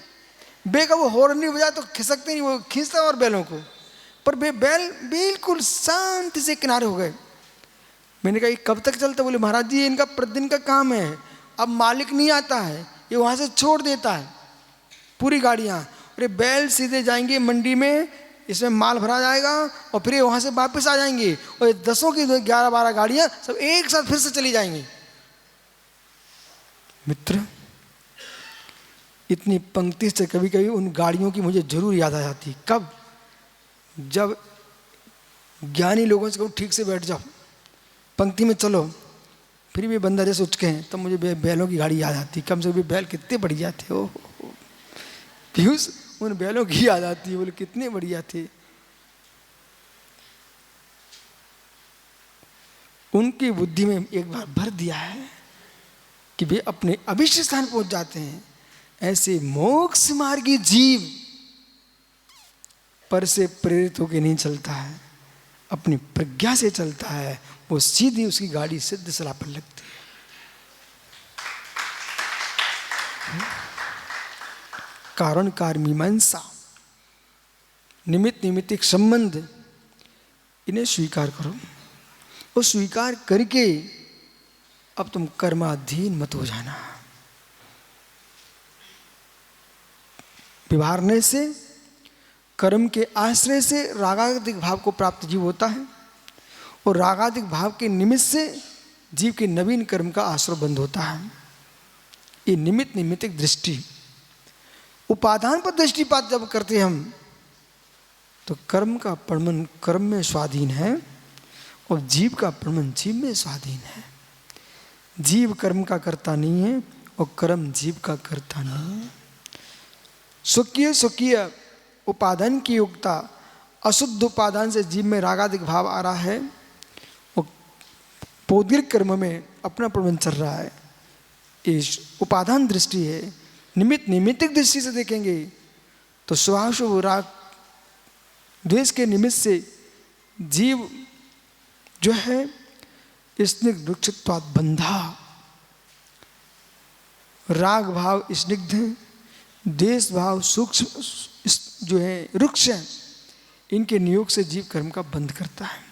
बे का वो हॉर्न नहीं बजा तो खिसकते नहीं, वो खींचता और बैलों को, पर बैल बिल्कुल शांति से किनारे हो गए। मैंने कहा ये कब तक चलता? बोले महाराज जी इनका प्रतिदिन का काम है, अब मालिक नहीं आता है, ये वहाँ से छोड़ देता है पूरी गाड़ियाँ। अरे बैल सीधे जाएंगे मंडी में, इसमें माल भरा जाएगा और फिर वहाँ से वापस आ जाएंगे, और ये 10 की 11-12 गाड़ियाँ सब एक साथ फिर से चली जाएंगी। मित्र, इतनी पंक्ति से कभी कभी उन गाड़ियों की मुझे जरूर याद आ जाती। कब? जब ज्ञानी लोगों से कहूँ ठीक से बैठ जाओ, पंक्ति में चलो, फिर भी बंदा जैसे उचके हैं, तब मुझे बैलों की गाड़ी याद आती। कम से कम बैल कितने बढ़िया थे, ओ पीयूष, उन बैलों की याद आती है, बोले कितने बढ़िया थे। उनकी बुद्धि में एक बार भर दिया है कि वे अपने अभिष्ट स्थान पहुंच जाते हैं। ऐसे मोक्ष मार्गी जीव पर से प्रेरित होकर नहीं चलता है, अपनी प्रज्ञा से चलता है, वो सीधी उसकी गाड़ी सिद्ध सलाह पर लगती है। कारण कार्य मीमांसा, निमित्त निमित्तिक संबंध, इन्हें स्वीकार करो, और स्वीकार करके अब तुम कर्माधीन मत हो जाना। व्यवहारने से, कर्म के आश्रय से रागादिक भाव को प्राप्त जीव होता है, और रागादिक भाव के निमित्त से जीव के नवीन कर्म का आश्रय बंद होता है। ये निमित्त निमित्तिक दृष्टि, उपादान पर दृष्टिपात जब करते हैं हम, तो कर्म का प्रमाण कर्म में स्वाधीन है और जीव का प्रमाण जीव में स्वाधीन है। जीव कर्म का कर्ता नहीं है और कर्म जीव का कर्ता नहीं है। स्वकीय स्वकीय उपादान की योग्यता, अशुद्ध उपादान से जीव में रागादिक भाव आ रहा है और पौद्गलिक कर्म में अपना प्रबंध चल रहा है। इस उपादान दृष्टि है। निमित्त निमित्तिक दृष्टि से देखेंगे तो स्वाशुभ राग द्वेष के निमित्त से जीव जो है स्निग्ध वृक्षत्वात् बंधा, राग भाव स्निग्ध है, द्वेष भाव सूक्ष्म जो है वृक्ष है, इनके नियोग से जीव कर्म का बंध करता है।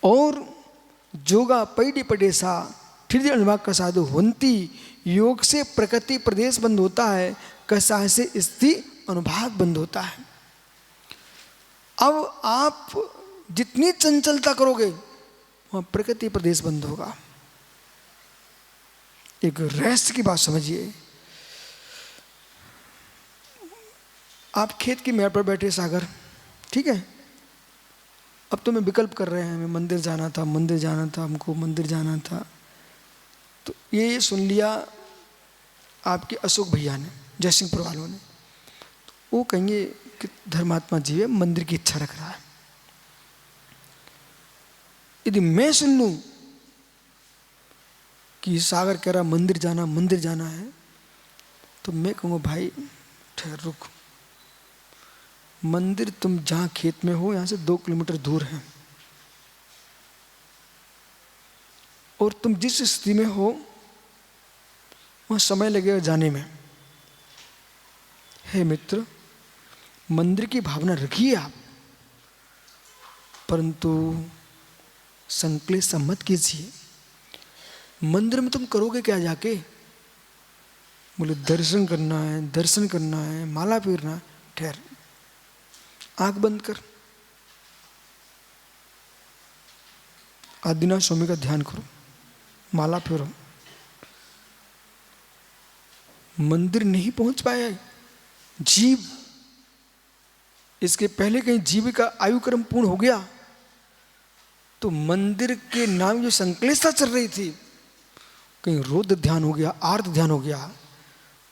और जोगा पैडी पडेसा फिर अनुभाग का साधु होंती, योग से प्रकृति प्रदेश बंद होता है, कसाय से स्थिति अनुभाग बंद होता है। अब आप जितनी चंचलता करोगे वहाँ प्रकृति प्रदेश बंद होगा। एक रहस्य की बात समझिए। आप खेत की मेड़ पर बैठे सागर, ठीक है, अब तो मैं विकल्प कर रहे हैं, हमें मंदिर जाना था, मंदिर जाना था, हमको मंदिर जाना था। तो ये सुन लिया आपके अशोक भैया ने, जयसिंहपुर वालों ने, तो वो कहेंगे कि धर्मात्मा जीव है, मंदिर की इच्छा रख रहा है। यदि मैं सुन लूं कि सागर कह रहा मंदिर जाना है, तो मैं कहूँगा भाई ठहर रुक, मंदिर तुम जहाँ खेत में हो यहाँ से 2 किलोमीटर दूर है, और तुम जिस स्थिति में हो वहाँ समय लगेगा जाने में। हे मित्र, मंदिर की भावना रखिए आप, परंतु संक्लेश मत कीजिए। मंदिर में तुम करोगे क्या जाके? बोले दर्शन करना है, माला फेरना है। ठहर, आंख बंद कर, आदिनाथ स्वामी का ध्यान करो, माला फेरो। मंदिर नहीं पहुंच पाया है जीव, इसके पहले कहीं जीव का आयु क्रम पूर्ण हो गया, तो मंदिर के नाम जो संक्लेशता चल रही थी, कहीं रुद्र ध्यान हो गया, आर्त ध्यान हो गया,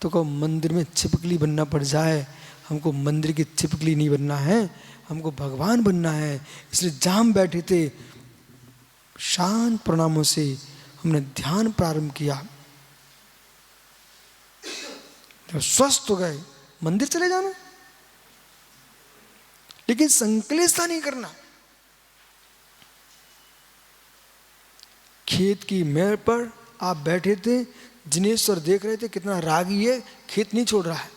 तो कहो मंदिर में छिपकली बनना पड़ जाए। हमको मंदिर की छिपकली नहीं बनना है, हमको भगवान बनना है। इसलिए जहाँ हम बैठे थे शांत प्रणामों से हमने ध्यान प्रारंभ किया, जब स्वस्थ हो गए मंदिर चले जाना, लेकिन संक्लेशता नहीं करना। खेत की मेड़ पर आप बैठे थे, जिनेश्वर देख रहे थे कितना रागी है, खेत नहीं छोड़ रहा है,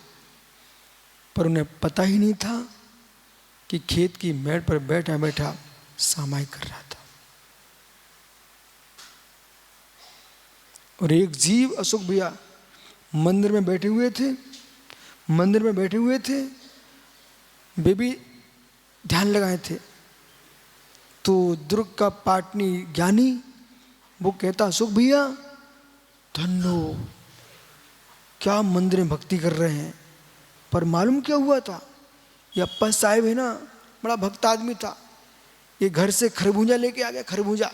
पर उन्हें पता ही नहीं था कि खेत की मेड़ पर बैठा बैठा सामायिक कर रहा था। और एक जीव अशोक भैया मंदिर में बैठे हुए थे, मंदिर में बैठे हुए थे, वे भी ध्यान लगाए थे। तो दुर्ग का पाटनी ज्ञानी वो कहता, सुख भैया धन्नो, क्या मंदिर में भक्ति कर रहे हैं। पर मालूम क्या हुआ था, ये अप्पा साहेब है ना, बड़ा भक्त आदमी था, ये घर से खरबूजा लेके आ गया। खरबूजा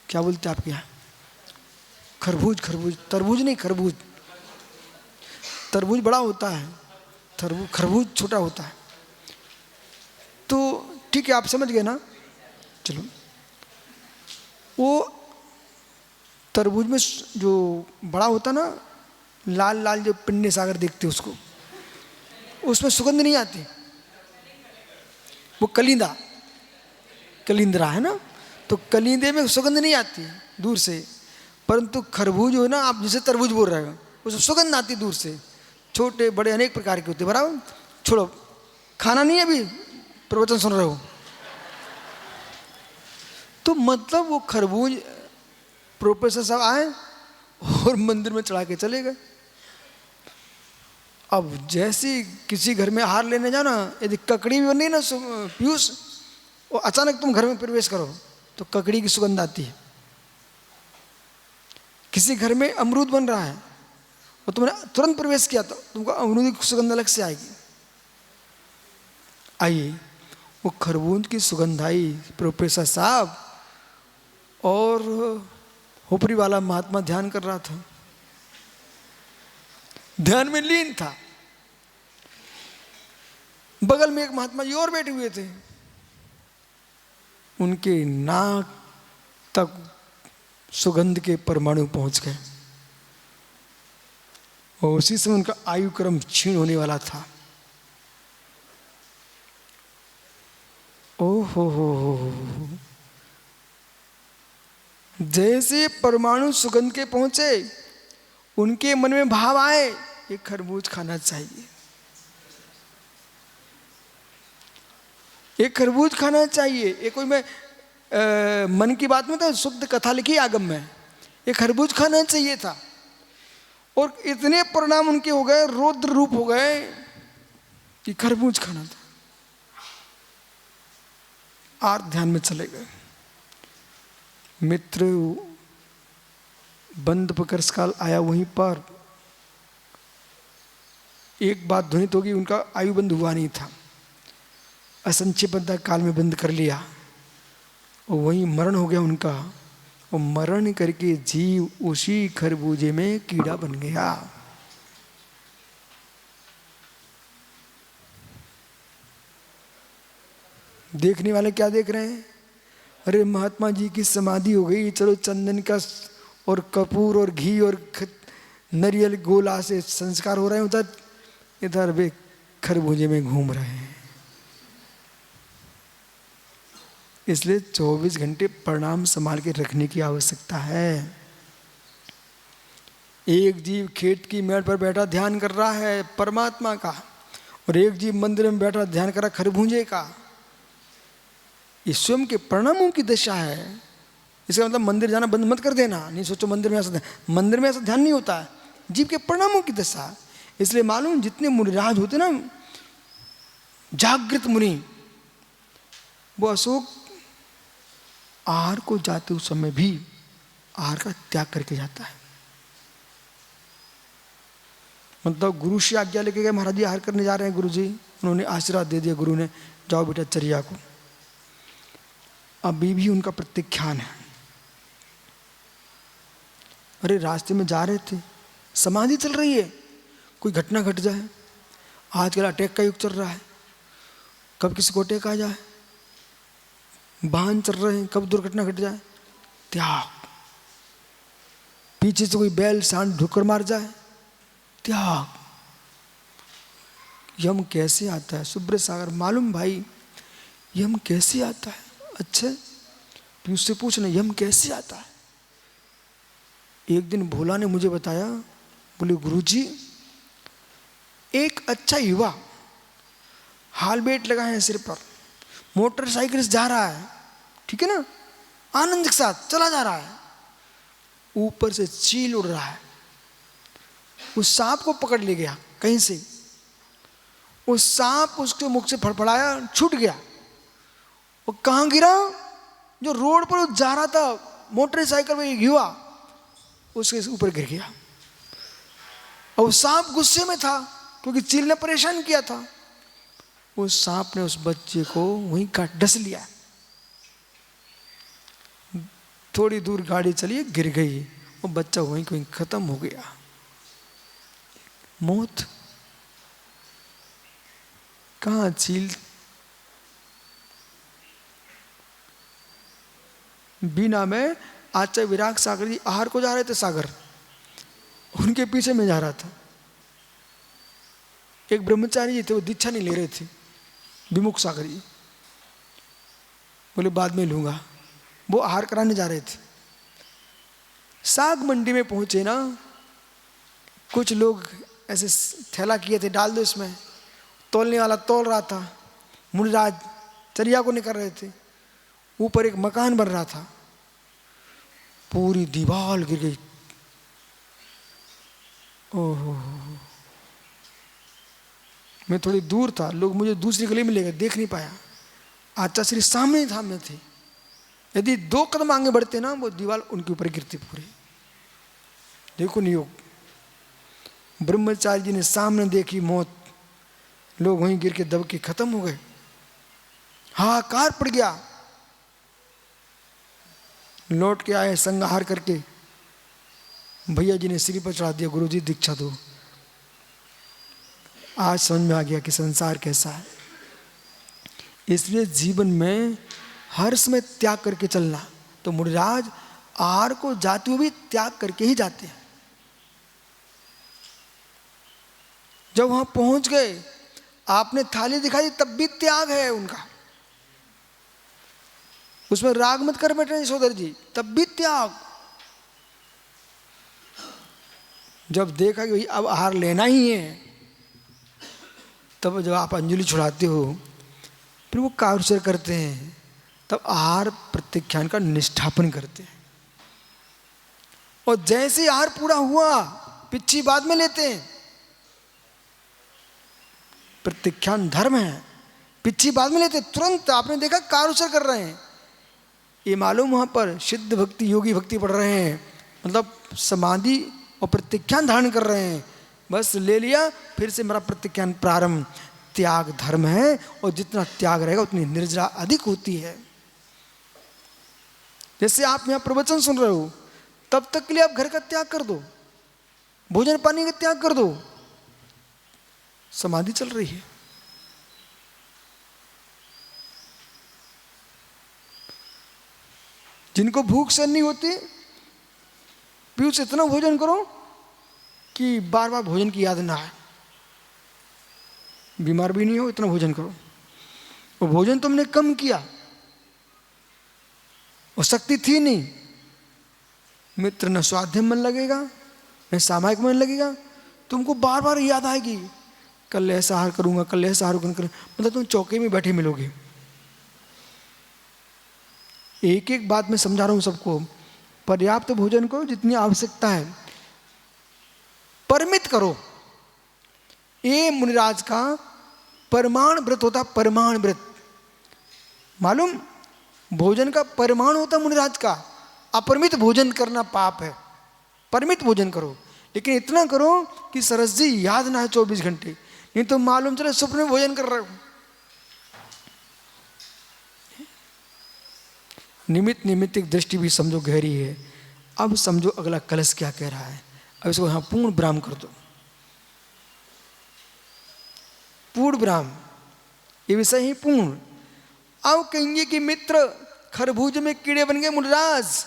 क्या बोलते हैं आपके यहाँ? खरबूज, खरबूज, तरबूज नहीं, खरबूज। तरबूज बड़ा होता है, खरबूज छोटा होता है। तो ठीक है, आप समझ गए ना। चलो, वो तरबूज में जो बड़ा होता ना, लाल लाल जो पिन्ने सागर देखते उसको, उसमें सुगंध नहीं आती, वो कलिंदा, कलिंद्रा है ना। तो कलिंदे में सुगंध नहीं आती दूर से, परंतु खरबूज हो ना, आप जिसे तरबूज बोल रहे हो, उसमें सुगंध आती दूर से। छोटे बड़े अनेक प्रकार के होते, बराबर। छोड़ो, खाना नहीं है, अभी प्रवचन सुन रहे हो। तो मतलब वो खरबूज प्रोफेसर साहब आए और मंदिर में चढ़ा के चले गए। अब जैसे किसी घर में आहार लेने जाओ ना, यदि ककड़ी भी बनी ना पीयूष, और अचानक तुम घर में प्रवेश करो तो ककड़ी की सुगंध आती है। किसी घर में अमरूद बन रहा है और तुमने तुरंत प्रवेश किया तो तुमको अमरूद की सुगंध अलग से आएगी। आइए, वो खरबूज की सुगंध आई। प्रोफेसर साहब और होपरी वाला महात्मा ध्यान कर रहा था, ध्यान में लीन था। बगल में एक महात्मा जी और बैठे हुए थे, उनके नाक तक सुगंध के परमाणु पहुंच गए और उसी समय उनका आयु क्रम क्षीण होने वाला था। ओहो हो, जैसे परमाणु सुगंध के पहुंचे, उनके मन में भाव आए, ये खरबूज खाना चाहिए, ये खरबूज खाना चाहिए। ये कोई मैं मन की बात में था, शुद्ध कथा लिखी आगम में, ये खरबूज खाना चाहिए था। और इतने परिणाम उनके हो गए, रौद्र रूप हो गए कि खरबूज खाना था। आर ध्यान में चले गए। मित्र बंद प्रकर्ष काल आया, वहीं पर एक बात ध्वनित होगी, उनका आयु बंद हुआ नहीं था, असंचिपता काल में बंद कर लिया और वहीं मरण हो गया उनका। और मरण करके जीव उसी खरबूजे में कीड़ा बन गया। देखने वाले क्या देख रहे हैं? अरे महात्मा जी की समाधि हो गई, चलो चंदन का और कपूर और घी और नारियल गोला से संस्कार हो रहे हैं, उधर इधर वे खरबूजे में घूम रहे हैं। इसलिए 24 घंटे प्रणाम संभाल के रखने की आवश्यकता है। एक जीव खेत की मेड़ पर बैठा ध्यान कर रहा है परमात्मा का, और एक जीव मंदिर में बैठा ध्यान कर रहा खरबूजे का। ये स्वयं के परिणामों की दशा है। इसका मतलब मंदिर जाना बंद मत कर देना। नहीं सोचो मंदिर में ऐसा ध्यान नहीं होता है, जीव के परिणामों की दशा। इसलिए मालूम, जितने मुनिराज होते ना, जागृत मुनि, वो अशोक आहार को जाते उस समय भी आहार का त्याग करके जाता है। मतलब गुरु से आज्ञा लेके गए, महाराज जी आहार करने जा रहे हैं गुरु जी, उन्होंने आशीर्वाद दे दिया गुरु ने, जाओ बेटा चर्या को। अभी भी उनका प्रत्याख्यान है। अरे रास्ते में जा रहे थे, समाधि चल रही है, कोई घटना घट जाए, आजकल अटैक का युग चल रहा है, कब किसी को अटैक आ जाए, वाहन चल रहे हैं, कब दुर्घटना घट जाए, त्याग। पीछे से कोई बैल सांड ढुकर मार जाए, त्याग। यम कैसे आता है? सुब्रत सागर, मालूम भाई यम कैसे आता है? अच्छा, पीयूष से पूछना यम कैसे आता है। एक दिन भोला ने मुझे बताया, बोले गुरुजी, एक अच्छा युवा हालबेट लगाए हैं सिर पर, मोटरसाइकिल से जा रहा है, ठीक है ना, आनंद के साथ चला जा रहा है, ऊपर से चील उड़ रहा है, उस सांप को पकड़ ले गया कहीं से। वो सांप उसके मुख से फड़फड़ाया, छूट गया। वो कहाँ गिरा? जो रोड पर वो जा रहा था मोटरसाइकिल में, एक युवा उसके ऊपर गिर गया। और वो सांप गुस्से में था क्योंकि चील ने परेशान किया था। उस सांप ने उस बच्चे को वहीं काट डस लिया। थोड़ी दूर गाड़ी चली, गिर गई, वो बच्चा वहीं कहीं खत्म हो गया। मौत कहाँ? चील बीना में आचार्य विराग सागर जी आहार को जा रहे थे सागर, उनके पीछे मैं जा रहा था। एक ब्रह्मचारी जी थे, वो दीक्षा नहीं ले रहे थे, विमुख सागर जी। बोले बाद में लूंगा, वो आहार कराने जा रहे थे। साग मंडी में पहुंचे ना, कुछ लोग ऐसे थैला किए थे, डाल दो इसमें। तौलने वाला तौल रहा था, मुनिराज चर्या को निकल रहे थे। ऊपर एक मकान बन रहा था, पूरी दीवार गिर गई। ओहो, मैं थोड़ी दूर था, लोग मुझे दूसरी गली में ले गए, देख नहीं पाया। आचार्य श्री सामने था, मैं थे। यदि 2 कदम आगे बढ़ते ना, वो दीवार उनके ऊपर गिरती पूरी। देखो नियोग, ब्रह्मचारी जी ने सामने देखी मौत, लोग वहीं गिर के दब के खत्म हो गए। हाहाकार पड़ गया। लौट के आए संहार करके, भैया जी ने सिर पर चढ़ा दिया, गुरु जी दीक्षा दो। आज समझ में आ गया कि संसार कैसा है। इसलिए जीवन में हर समय त्याग करके चलना। तो मुनिराज आहार को जाते हुए भी त्याग करके ही जाते हैं। जब वहां पहुंच गए, आपने थाली दिखाई, तब भी त्याग है उनका, उसमें राग मत कर बैठे सोदर जी, तब भी त्याग। जब देखा कि अब आहार लेना ही है, तब जब आप अंजलि छुड़ाते हो, फिर वो कारुसर करते हैं, तब आहार प्रत्याख्यान का निष्ठापन करते हैं। और जैसे ही आहार पूरा हुआ, पिच्छी बाद में लेते हैं। प्रत्याख्यान धर्म है, पिच्छी बाद में लेते, तुरंत। आपने देखा कारुसर कर रहे हैं, ये मालूम वहां पर सिद्ध भक्ति, योगी भक्ति पढ़ रहे हैं, मतलब समाधि और प्रत्याख्यान धारण कर रहे हैं। बस ले लिया, फिर से मेरा प्रत्याख्यान प्रारंभ। त्याग धर्म है, और जितना त्याग रहेगा उतनी निर्जरा अधिक होती है। जैसे आप यहां प्रवचन सुन रहे हो, तब तक के लिए आप घर का त्याग कर दो, भोजन पानी का त्याग कर दो, समाधि चल रही है। जिनको भूख सहन नहीं होती, पीयूष से इतना भोजन करो कि बार बार भोजन की याद ना आए। बीमार भी नहीं हो, इतना भोजन करो। वो भोजन तुमने कम किया, वो शक्ति थी नहीं, मित्र न स्वाध्याय मन लगेगा, न सामायिक मन लगेगा। तुमको बार बार याद आएगी, कल ऐसा आहार करूंगा, कल ऐसा आहार करूंगा, मतलब तुम चौके में बैठे मिलोगे। एक एक बात मैं समझा रहा हूं सबको। पर्याप्त भोजन करो, जितनी आवश्यकता है, परिमित करो। ये मुनिराज का परमाण व्रत होता, परमाण व्रत। मालूम, भोजन का परिमाण होता मुनिराज का। अपरिमित भोजन करना पाप है, परिमित भोजन करो, लेकिन इतना करो कि सरस जी याद ना है 24 घंटे, नहीं तो मालूम चले स्वप्न में भोजन कर रहे हो। निमित्त निमित्तिक दृष्टि भी समझो गहरी है। अब समझो अगला कलश क्या कह रहा है। अब इसको यहां पूर्ण विराम कर दो। पूर्ण विराम, ये विषय ही पूर्ण। अब कहेंगे कि मित्र खरबूज में कीड़े बन गए मुनिराज,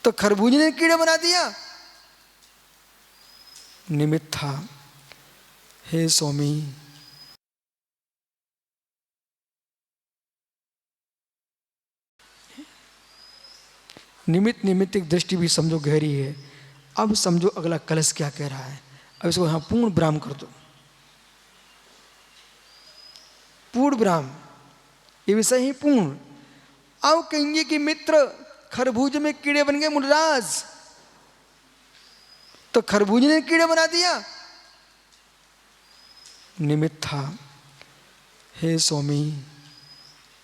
तो खरबूज ने कीड़े बना दिया। निमित्त था, हे स्वामी, निमित्त निमित्तिक दृष्टि भी समझो गहरी है। अब समझो अगला कलश क्या कह रहा है। अब इसको यहां पूर्ण विराम कर दो। पूर्ण विराम, ये विषय ही पूर्ण। अब कहेंगे कि मित्र खरबूज में कीड़े बन गए मुनिराज, तो खरबूज ने कीड़े बना दिया। निमित्त था। हे स्वामी,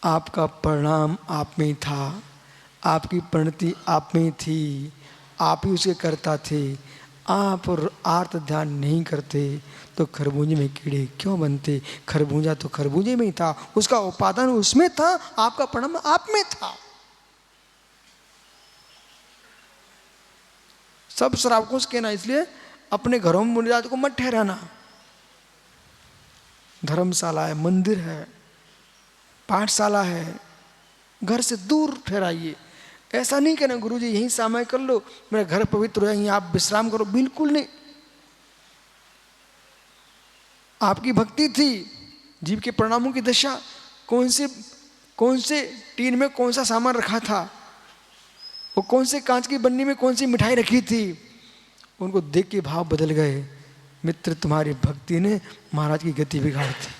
आपका प्रणाम आप में ही था, आपकी प्रणति आप में ही थी, आप ही उसके कर्ता थे। आप और आर्त ध्यान नहीं करते तो खरबूजे में कीड़े क्यों बनते? खरबूजा तो खरबूजे में ही था, उसका उपादान उसमें था, आपका प्रणाम आप में था। सब श्रावकों से कहना, इसलिए अपने घरों में मुनिराज को मत ठहराना। धर्मशाला है, मंदिर है, पाठशाला है, घर से दूर ठहराइए। ऐसा नहीं कहना गुरुजी यहीं समय कर लो, मेरा घर पवित्र है, यहीं आप विश्राम करो, बिल्कुल नहीं। आपकी भक्ति थी, जीव के प्रणामों की दशा, कौन से टीन में कौन सा सामान रखा था, वो कौन से कांच की बन्नी में कौन सी मिठाई रखी थी, उनको देख के भाव बदल गए। मित्र, तुम्हारी भक्ति ने महाराज की गति बिगाड़ दी।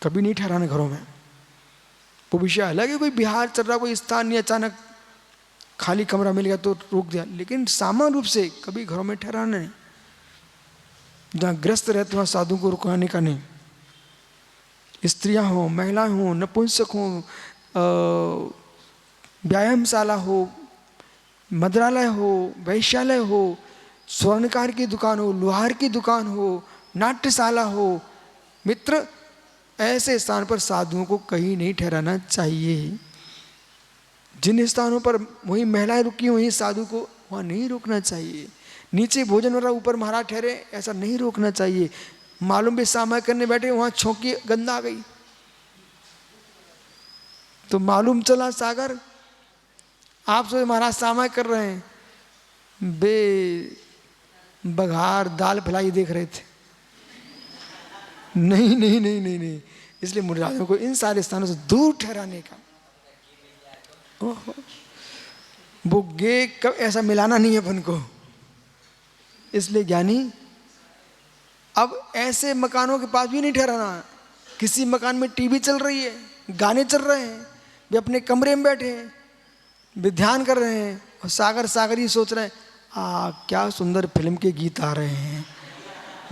कभी नहीं ठहराना घरों में। वो विषय अलग है, कोई बिहार चल रहा, कोई स्थान नहीं, अचानक खाली कमरा मिल गया तो रोक दिया, लेकिन सामान्य रूप से कभी घरों में ठहराना नहीं। जहाँ ग्रस्त रहते वहाँ साधु को रुकाने का नहीं। स्त्रियाँ हों, महिलाएं हों, नपुंसक हों, व्यायामशाला हो, मद्रालय हो, वैश्यालय हो, स्वर्णकार की दुकान हो, लोहार की दुकान हो, नाट्यशाला हो, मित्र, ऐसे स्थान पर साधुओं को कहीं नहीं ठहराना चाहिए। जिन स्थानों पर वही महिलाएं रुकी वहीं साधु को वहाँ नहीं रोकना चाहिए। नीचे भोजन हो रहा, ऊपर महाराज ठहरे, ऐसा नहीं रोकना चाहिए। मालूम भी सामय करने बैठे, वहाँ छोंकी गंध आ गई तो मालूम चला सागर, आप सोचे महाराज सामय कर रहे हैं, बघार दाल फ्राई देख रहे थे। नहीं नहीं नहीं नहीं नहीं, इसलिए मुनिराजों को इन सारे स्थानों से दूर ठहराने का। ओहो, वो गे कब ऐसा मिलाना नहीं है अपन को। इसलिए ज्ञानी अब ऐसे मकानों के पास भी नहीं ठहराना। किसी मकान में टीवी चल रही है, गाने चल रहे हैं, वे अपने कमरे में बैठे हैं, वे ध्यान कर रहे हैं और सागर सागर ही सोच रहे हैं, क्या सुंदर फिल्म के गीत आ रहे हैं।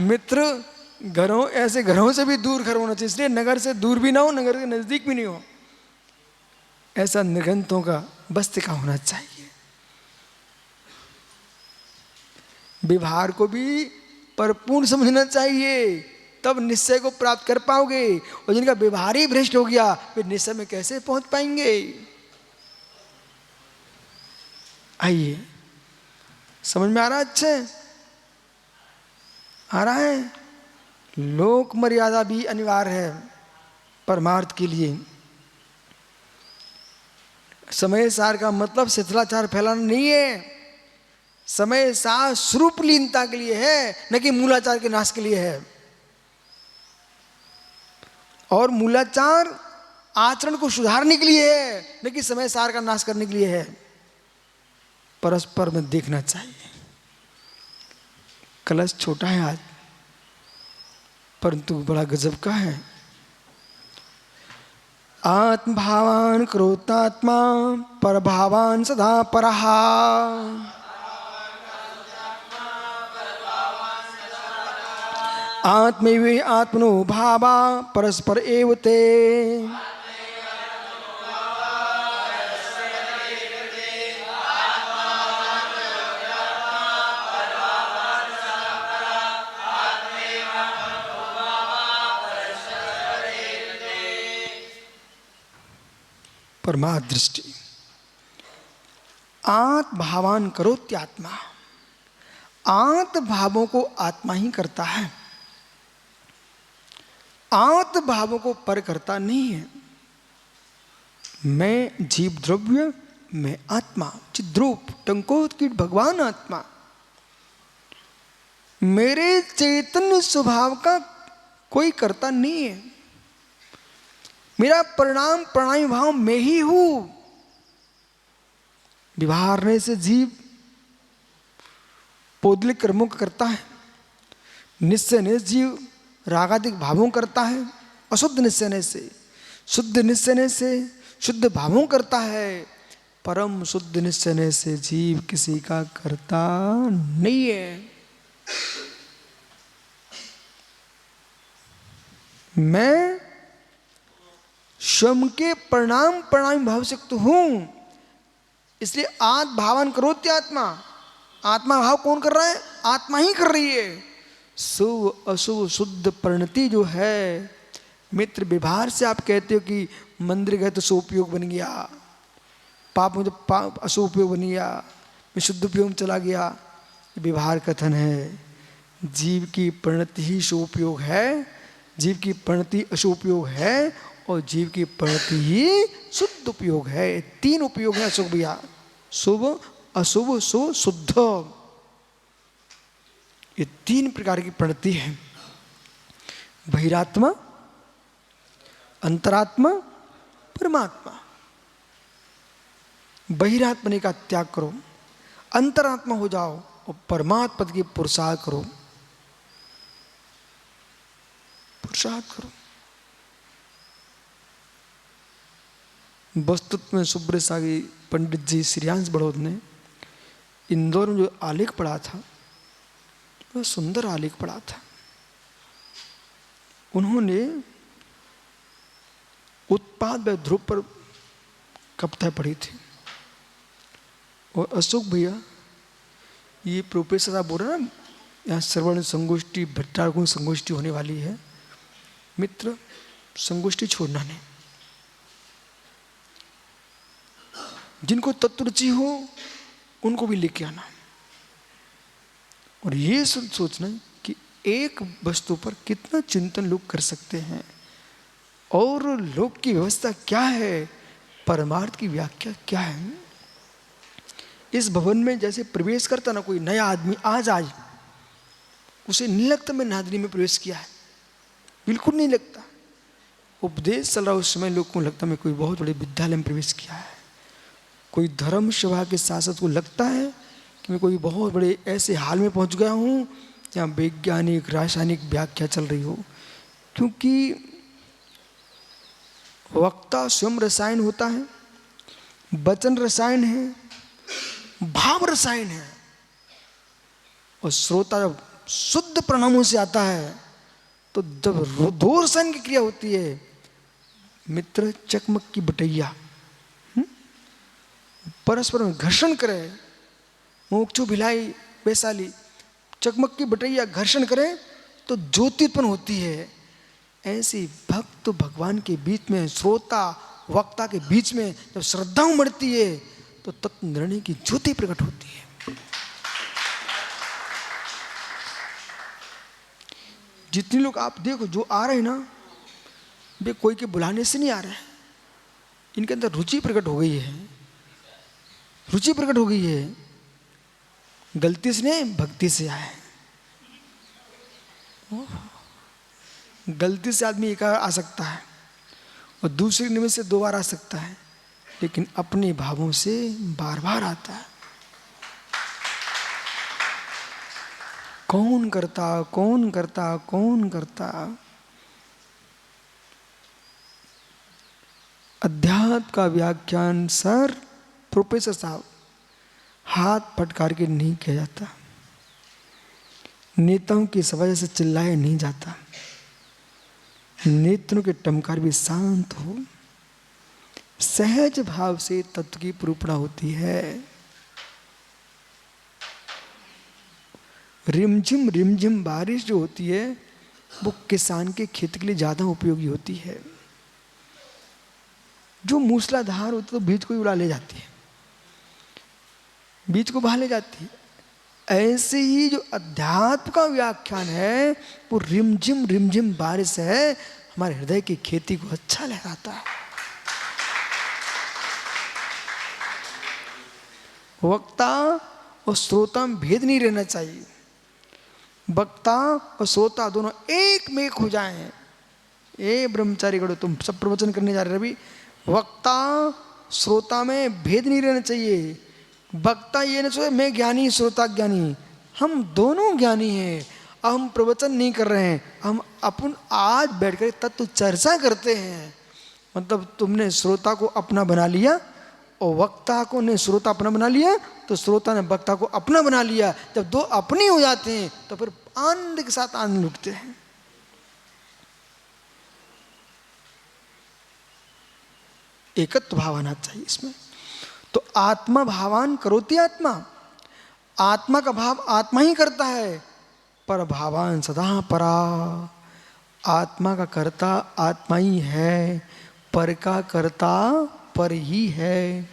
मित्र, ऐसे घरों से भी दूर घर होना चाहिए। इसलिए नगर से दूर भी ना हो, नगर के नजदीक भी नहीं हो। ऐसा निर्गंतों का बस्ती का होना चाहिए। व्यवहार को भी परिपूर्ण समझना चाहिए, तब निश्चय को प्राप्त कर पाओगे। और जिनका व्यवहार ही भ्रष्ट हो गया, वे निश्चय में कैसे पहुंच पाएंगे? आइए, समझ में आ रहा है? अच्छे आ रहा है। लोक मर्यादा भी अनिवार्य है परमार्थ के लिए। समय सार का मतलब शिथिलाचार फैलाना नहीं है। समय सार स्वरूप लीनता के लिए है, न कि मूलाचार के नाश के लिए है। और मूलाचार आचरण को सुधारने के लिए है, न कि समय सार का नाश करने के लिए है। परस्पर में देखना चाहिए। कलश छोटा है आज, परंतु बड़ा गजब का है। आत्मभावान क्रोतात्मा, परभावान सदा परहा। आत्मैवे आत्मनो भावा, परस्पर एव ते। परमार्थ दृष्टि। आत्म भावान करोत्यात्मा, आत्म भावों को आत्मा ही करता है, आत्म भावों को पर करता नहीं है। मैं जीव द्रव्य, मैं आत्मा, चिद्रूप टंकोत्कीट भगवान आत्मा। मेरे चैतन्य स्वभाव का कोई कर्ता नहीं है। मेरा परिणाम प्रणामी भाव मैं ही हूं। व्यवहारने से जीव पौदलिक कर्मों का करता है, निश्चय ने जीव रागादिक भावों करता है, अशुद्ध निश्चय से, शुद्ध निश्चय से शुद्ध भावों करता है। परम शुद्ध निश्चय से जीव किसी का करता नहीं है। मैं स्वयं के परिणाम भाव से युक्त हूं, इसलिए आत्म भावन करोति आत्मा। आत्मा भाव कौन कर रहा है? आत्मा ही कर रही है। शुभ अशुभ शुद्ध परिणति जो है, मित्र व्यवहार से आप कहते हो कि मंदिर गए तो शुभ उपयोग बन गया, पाप मुझे पाप अशुभ उपयोग बन गया, मैं शुद्ध उपयोग में चला गया, व्यवहार कथन है। जीव की परिणति ही शुभ उपयोग है, जीव की परिणति अशुभ उपयोग है, और जीव की परिणति ही शुद्ध उपयोग है। तीन उपयोग है अशुभ भैया, शुभ अशुभ शुभ शुद्ध, ये तीन प्रकार की परिणति है। बहिरात्मा, अंतरात्मा, परमात्मा। बहिरात्मा का त्याग करो, अंतरात्मा हो जाओ और परमात्मा पद की पुरुषार्थ करो, पुरुषार्थ करो। वस्तुत्व में सुब्रत सागी पंडित जी श्रीयांश बड़ौद ने इंदौर में जो आलेख पढ़ा था, वह सुंदर आलेख पढ़ा था। उन्होंने उत्पाद व ध्रुव पर कविता पढ़ी थी। और अशोक भैया, ये प्रोफेसर साहब बोल रहे ना, यहाँ श्रवण संगोष्ठी भट्टारगुण संगोष्ठी होने वाली है। मित्र, संगोष्ठी छोड़ना नहीं। जिनको तत्व रुचि हो उनको भी लेके आना, और ये सोचना कि एक वस्तु पर कितना चिंतन लोग कर सकते हैं, और लोक की व्यवस्था क्या है, परमार्थ की व्याख्या क्या है। इस भवन में जैसे प्रवेश करता ना कोई नया आदमी, आज उसे नहीं लगता मैं नादरी में प्रवेश किया है, बिल्कुल नहीं लगता। उपदेश चल रहा उस समय लोग को लगता मैं कोई बहुत बड़े विद्यालय में प्रवेश किया है। कोई धर्म सभा के शासक को लगता है कि मैं कोई बहुत बड़े ऐसे हाल में पहुंच गया हूं जहाँ वैज्ञानिक रासायनिक व्याख्या चल रही हो, क्योंकि वक्ता स्वयं रसायन होता है, वचन रसायन है, भाव रसायन है, और श्रोता जब शुद्ध परिणामों से आता है तो जब दो रसायन की क्रिया होती है, मित्र चकमक की बटैया परस्पर में घर्षण करे, मोक्षु भिलाई वैशाली, चकमक की बटैया घर्षण करे तो ज्योति उत्पन्न होती है। ऐसी भक्त भगवान के बीच में, श्रोता वक्ता के बीच में जब श्रद्धा उमड़ती है तो तत्व निर्णय की ज्योति प्रकट होती है। जितने लोग आप देखो जो आ रहे हैं ना, वे कोई के बुलाने से नहीं आ रहे हैं, इनके अंदर रुचि प्रकट हो गई है, रुचि प्रकट हो गई है। गलती से नहीं, भक्ति से आए। गलती से आदमी एक बार आ सकता है और दूसरे निमित्त से दो बार आ सकता है, लेकिन अपने भावों से बार बार आता है। कौन करता कौन करता कौन करता। अध्यात्म का व्याख्यान सर प्रोफेसर साहब हाथ फटकार के नहीं किया जाता, नेताओं की सभा जैसे चिल्लाया नहीं जाता, नेत्रों के टमकार भी शांत हो, सहज भाव से तत्व की निरूपणा होती है। रिमझिम बारिश जो होती है वो किसान के खेत के लिए ज्यादा उपयोगी होती है। जो मूसलाधार होती है तो बीज को ही उड़ा ले जाती है, बीज को बहा ले जाती है। ऐसे ही जो अध्यात्म का व्याख्यान है वो रिमझिम बारिश है, हमारे हृदय की खेती को अच्छा लहराता है। वक्ता और श्रोता में भेद नहीं रहना चाहिए, वक्ता और श्रोता दोनों एक में एक हो जाएं। ए ब्रह्मचारी गढ़ो, तुम सब प्रवचन करने जा रहे रवि, वक्ता श्रोता में भेद नहीं रहना चाहिए। वक्ता ये नहीं सोचे मैं ज्ञानी श्रोता ज्ञानी, हम दोनों ज्ञानी हैं। अब हम प्रवचन नहीं कर रहे हैं, हम अपन आज बैठकर तत्व चर्चा करते हैं। मतलब तुमने श्रोता को अपना बना लिया और वक्ता को ने श्रोता अपना बना लिया, तो श्रोता ने वक्ता को अपना बना लिया। जब दो अपने हो जाते हैं तो फिर आनंद के साथ आनंद लुटते हैं। एकत्व भाव आना चाहिए इसमें। तो आत्मा भावान करोति आत्मा, आत्मा का भाव आत्मा ही करता है। पर भावान सदा परा, आत्मा का कर्ता आत्मा ही है, पर का कर्ता पर ही है।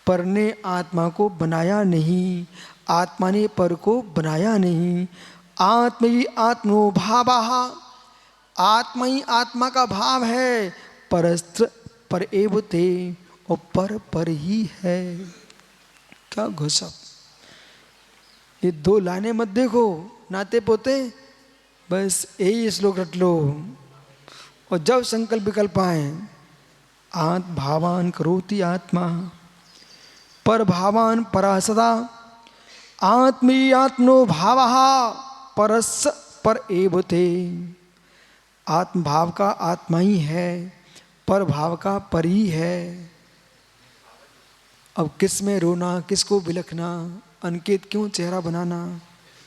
पर ने आत्मा को बनाया नहीं, आत्मा ने पर को बनाया नहीं। आत्मा ही आत्मनो भावः, आत्मा ही आत्मा का भाव है। परस्त्र पर एव ते, और पर ही है। क्या घुसा, ये दो लाने मत देखो नाते पोते, बस यही श्लोक रट लो। और जब संकल्प विकल्प आए, आत्म भावान करोति आत्मा, पर भावान परा सदा, आत्मी आत्मनो भावः परस पर एव ते। आत्म भाव का आत्मा ही है, पर भाव का पर ही है। अब किस में रोना, किसको बिलखना, अनकेत क्यों चेहरा बनाना।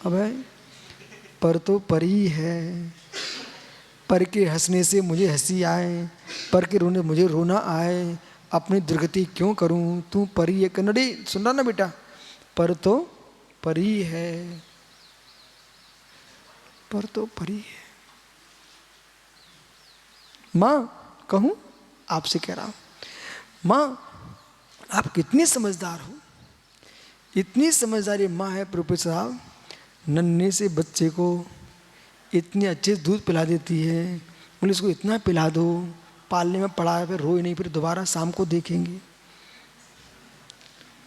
अब है पर तो पर ही है। पर के हंसने से मुझे हंसी आए, पर के रोने मुझे रोना आए। अपनी दुर्गति क्यों करूं, तू पर ही है। कन्नड़ी सुन रहा ना बेटा, पर तो पर ही है, पर तो पर ही है। माँ कहूं, आपसे कह रहा हूं, माँ आप कितनी समझदार हो। इतनी समझदारी माँ है प्रोफेसर साहब, नन्हे से बच्चे को इतनी अच्छे से दूध पिला देती है। बोले इसको इतना पिला दो, पालने में पड़ा है, फिर रोए नहीं, फिर दोबारा शाम को देखेंगे।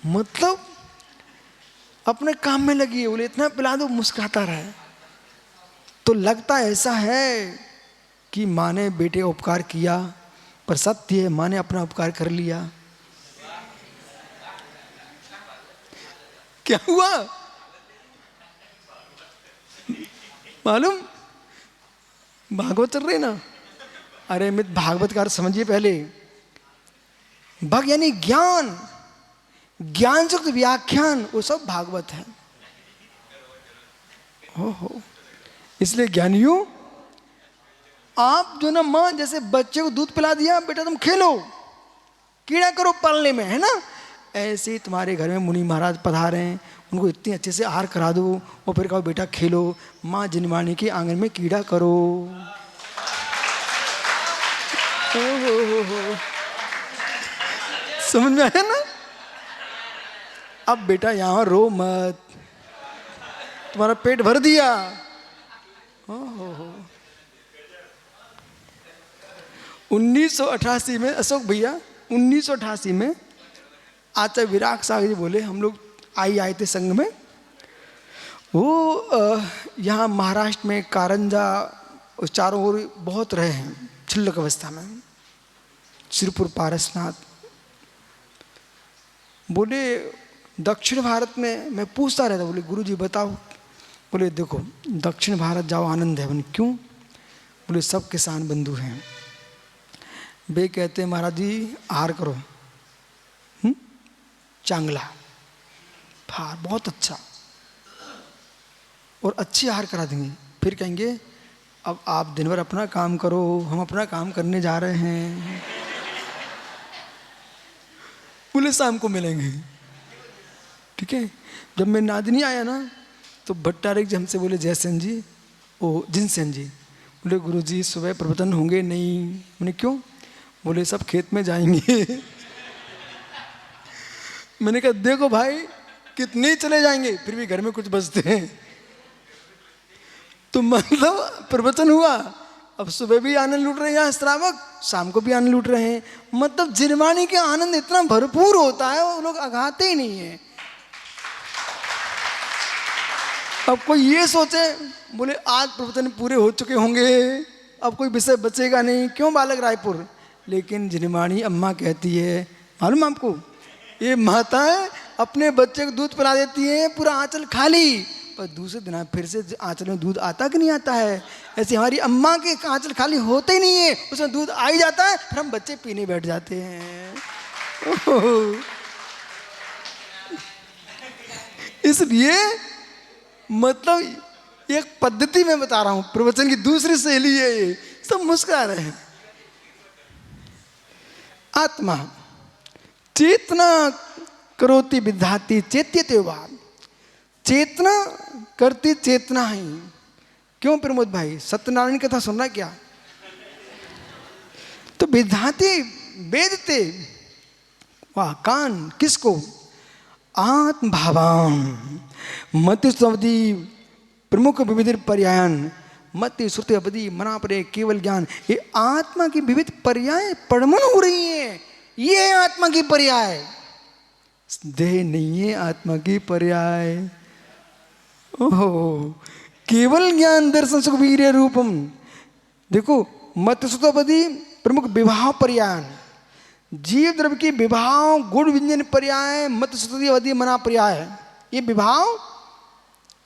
मतलब अपने काम में लगी है, बोले इतना पिला दो, मुस्कुराता रहे। तो लगता ऐसा है कि माँ ने बेटे उपकार किया, पर सत्य है माँ ने अपना उपकार कर लिया। क्या हुआ मालूम, भागवत चल रही ना। अरे मित भागवत का अर्थ समझिए पहले। भग यानी ज्ञान, ज्ञान युक्त व्याख्यान, वो सब भागवत है। हो इसलिए ज्ञानियों, आप जो ना माँ जैसे बच्चे को दूध पिला दिया, बेटा तुम खेलो, कीड़ा करो पालने में, है ना। ऐसे ही तुम्हारे घर में मुनि महाराज पधारे हैं, उनको इतनी अच्छे से आहार करा दो, और फिर कहो बेटा खेलो, माँ जिनवाणी के आंगन में कीड़ा करो। हो। समझ में आया ना। अब बेटा यहाँ रो मत, तुम्हारा पेट भर दिया। हो 1988 में अशोक भैया, 1988 में आचार्य विराग सागर जी बोले, हम लोग आए थे संघ में। वो यहाँ महाराष्ट्र में कारंजा चारों ओर बहुत रहे हैं छिल्लक अवस्था में, श्रीपुर पारसनाथ। बोले दक्षिण भारत में, मैं पूछता रहता, बोले गुरुजी बताओ। बोले देखो दक्षिण भारत जाओ आनंद है। बोले क्यों। बोले सब किसान बंधु हैं, वे कहते हैं महाराज जी आहार करो, चांगला फार बहुत अच्छा, और अच्छी आहार करा देंगे। फिर कहेंगे अब आप दिन भर अपना काम करो, हम अपना काम करने जा रहे हैं, बोले शाम को मिलेंगे। ठीक है। जब मैं नादिनी आया ना, तो भट्टारिक जी हमसे बोले जयसेन जी, ओ जिनसेन जी, बोले गुरुजी सुबह प्रवचन होंगे नहीं। मैंने क्यों। बोले सब खेत में जाएंगे। मैंने कहा देखो भाई कितने चले जाएंगे, फिर भी घर में कुछ बचते हैं। तो मतलब प्रवचन हुआ, अब सुबह भी आनंद लूट रहे हैं यहाँ श्रावक, शाम को भी आनंद लूट रहे हैं। मतलब जिनवाणी के आनंद इतना भरपूर होता है, वो लोग अगाते ही नहीं है। अब कोई ये सोचे, बोले आज प्रवचन पूरे हो चुके होंगे, अब कोई विषय बचेगा नहीं, क्यों बालक रायपुर। लेकिन जिनवाणी अम्मा कहती है, मालूम आपको, ये माताएं अपने बच्चे को दूध पिला देती हैं, पूरा आंचल खाली, पर दूसरे दिन फिर से आंचल में दूध आता कि नहीं आता है। ऐसे हमारी अम्मा के आंचल खाली होते ही नहीं है, उसमें दूध आ ही जाता है, फिर हम बच्चे पीने बैठ जाते हैं। इसलिए मतलब एक पद्धति मैं बता रहा हूं, प्रवचन की दूसरी शैली है ये। सब मुस्कुरा रहे हैं। आत्मा चेतना करोति विधाति चेत्यते वा, चेतना करती चेतना ही। क्यों प्रमोद भाई, सत्यनारायण की कथा सुन रहा है क्या? तो विधाति वेदते, वाह, कान किसको? आत्म भावाम मति अवधि प्रमुख विविध पर्यायन मति श्रुति अवधि मना परे केवल ज्ञान। ये आत्मा की विविध पर्याय परमन हो रही है, ये है आत्मा की पर्याय। देह नहीं है आत्मा की पर्याय। ओहो, केवल ज्ञान दर्शन सुख वीर्य रूपम। देखो, मत सुतोपदी प्रमुख विवाह पर्याय, जीव द्रव्य की विवाह गुण व्यंजन पर्याय, मत सुतोपदी अवधि मना पर्याय। ये विवाह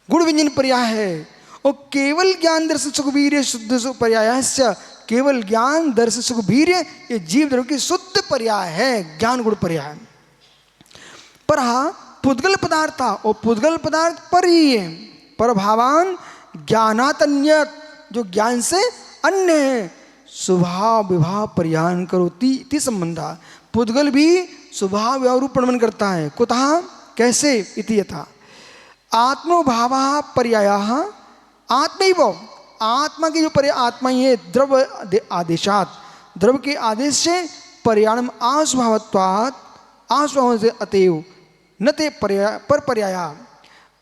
गुण व्यंजन पर्याय है। और केवल ज्ञान दर्शन सुख वीर्य शुद्ध सुख पर्याय, केवल ज्ञान दर्शन सुख वीर्य ये जीव द्रव्य की शुद्ध पर्याय है, ज्ञान गुण पर्याय। पर हाँ पुद्गल पदार्थ था, और पुद्गल पदार्थ पर ही है। पर भावान ज्ञानात अन्यत, जो ज्ञान से अन्य है। स्वभाव विभाव पर्यायन करोति इति संबंधा। पुद्गल भी स्वभाव विभाव रूप प्रमाण करता है। कुतः, कैसे? इति यथा आत्मभाव पर्यायः आत्मैव, आत्मा की जो पर्याय आत्मा ही है। द्रव्य आदेशात, द्रव्य के आदेश से पर्यायम आस्वभावत्वात्, आस्वभाव से अतएव न ते पर्याय पर पर्याय।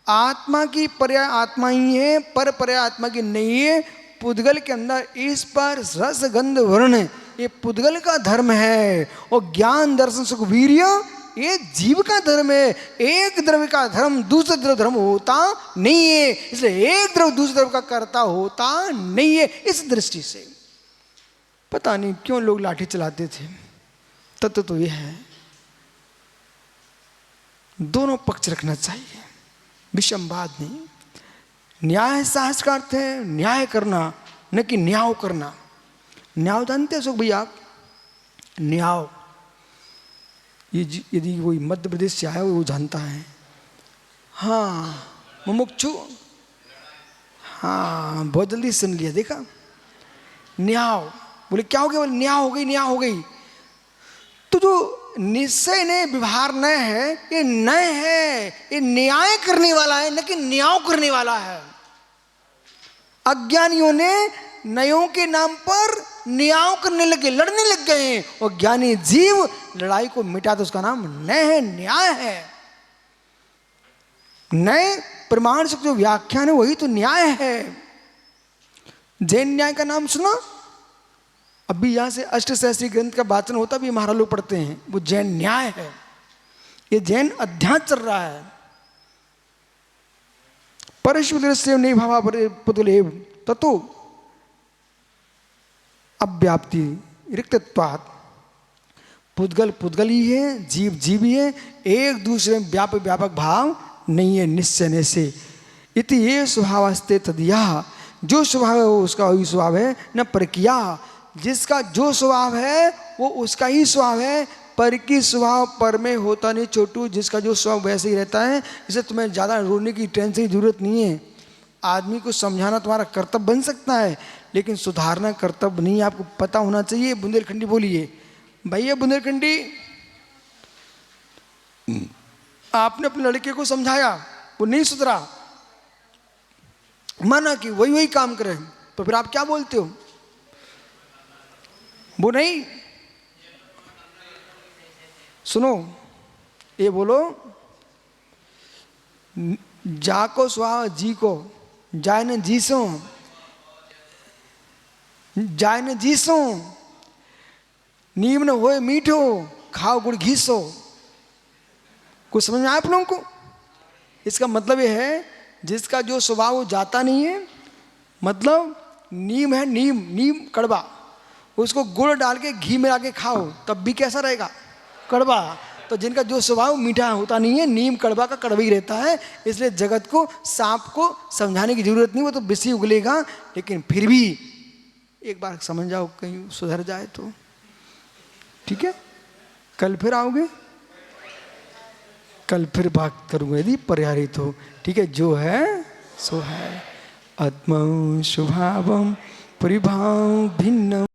आत्मा की पर्याय आत्मा ही है, पर पर्याय आत्मा की नहीं है। पुद्गल के अंदर इस पर रस गंध वर्ण, ये पुद्गल का धर्म है। और ज्ञान दर्शन सुख वीर्य ये जीव का धर्म है। एक द्रव्य का धर्म दूसरे द्रव्य धर्म होता नहीं है, इसलिए एक द्रव्य दूसरे द्रव्य का कर्ता होता नहीं है। इस दृष्टि से पता नहीं क्यों लोग लाठी चलाते थे। तत्व तो यह है, दोनों पक्ष रखना चाहिए, विषमवाद नहीं। न्याय साहस का अर्थ है न्याय करना, न कि न्याय करना। न्याय जानते हैं सुख भैया आप? न्याय ये यदि कोई मध्य प्रदेश से आया वो जानता है। हाँ मुमुक्षु, हाँ बहुत जल्दी सुन लिया, देखा। न्याय बोले क्या हो गया? बोले न्याय हो गई, न्याय हो गई। तो जो निश्चय ने व्यवहार न है, ये नय है, ये न्याय करने वाला है, न कि न्याय करने वाला है। अज्ञानियों ने नयों के नाम पर न्याय करने लगे, लड़ने लग गए हैं। और ज्ञानी जीव लड़ाई को मिटा तो उसका नाम नय है, न्याय है। नय प्रमाण से जो व्याख्यान है वही तो न्याय है। जैन न्याय का नाम सुना? अभी यहां से अष्टशास्त्री ग्रंथ का वाचन होता भी हमारा लोग पढ़ते हैं, वो जैन न्याय है। ये जैन अध्यात्म चल रहा है। परशुद्र से नहीं भावा पुतुलेव ततो अव्याप्ति रिक्तत्वात्। पुद्गल पुद्गल ही है, जीव जीव ही है, एक दूसरे में व्यापक व्यापक भाव नहीं है निश्चय से। इति ये स्वभावस्ते तदिया, जो स्वभाव है वो उसका वही स्वभाव है। न प्रक्रिया, जिसका जो स्वभाव है वो उसका ही स्वभाव है। पर की स्वभाव पर में होता नहीं छोटू, जिसका जो स्वभाव वैसे ही रहता है। इसे तुम्हें ज़्यादा रोने की टेंशन की जरूरत नहीं है। आदमी को समझाना तुम्हारा कर्तव्य बन सकता है, लेकिन सुधारना कर्तव्य नहीं। आपको पता होना चाहिए। बुंदेलखंडी बोलिए भैया, बुंदेलखंडी। आपने अपने लड़के को समझाया, वो नहीं सुधरा, माना कि वही वही काम करे, तो फिर आप क्या बोलते हो? वो नहीं सुनो, ये बोलो जाको स्वाहा जी को जाय न जीसो, जाय न जीसो, नीम न होए मीठो, खाओ गुड़ घीसो। कुछ समझ में आया आप लोगों को? इसका मतलब ये है जिसका जो स्वभाव वो जाता नहीं है। मतलब नीम है, नीम नीम कड़वा, उसको गुड़ डाल के घी में आके खाओ तब भी कैसा रहेगा? कड़वा। तो जिनका जो स्वभाव मीठा होता नहीं है, नीम कड़वा का कड़वा ही रहता है। इसलिए जगत को, सांप को समझाने की जरूरत नहीं, वो तो बिसी उगलेगा। लेकिन फिर भी एक बार समझ जाओ, कहीं सुधर जाए तो ठीक है। कल फिर आओगे? कल फिर बात करूंगा यदि पर्यारित हो। ठीक है, जो है सो है। आत्मा स्वभावम परिभाव भिन्न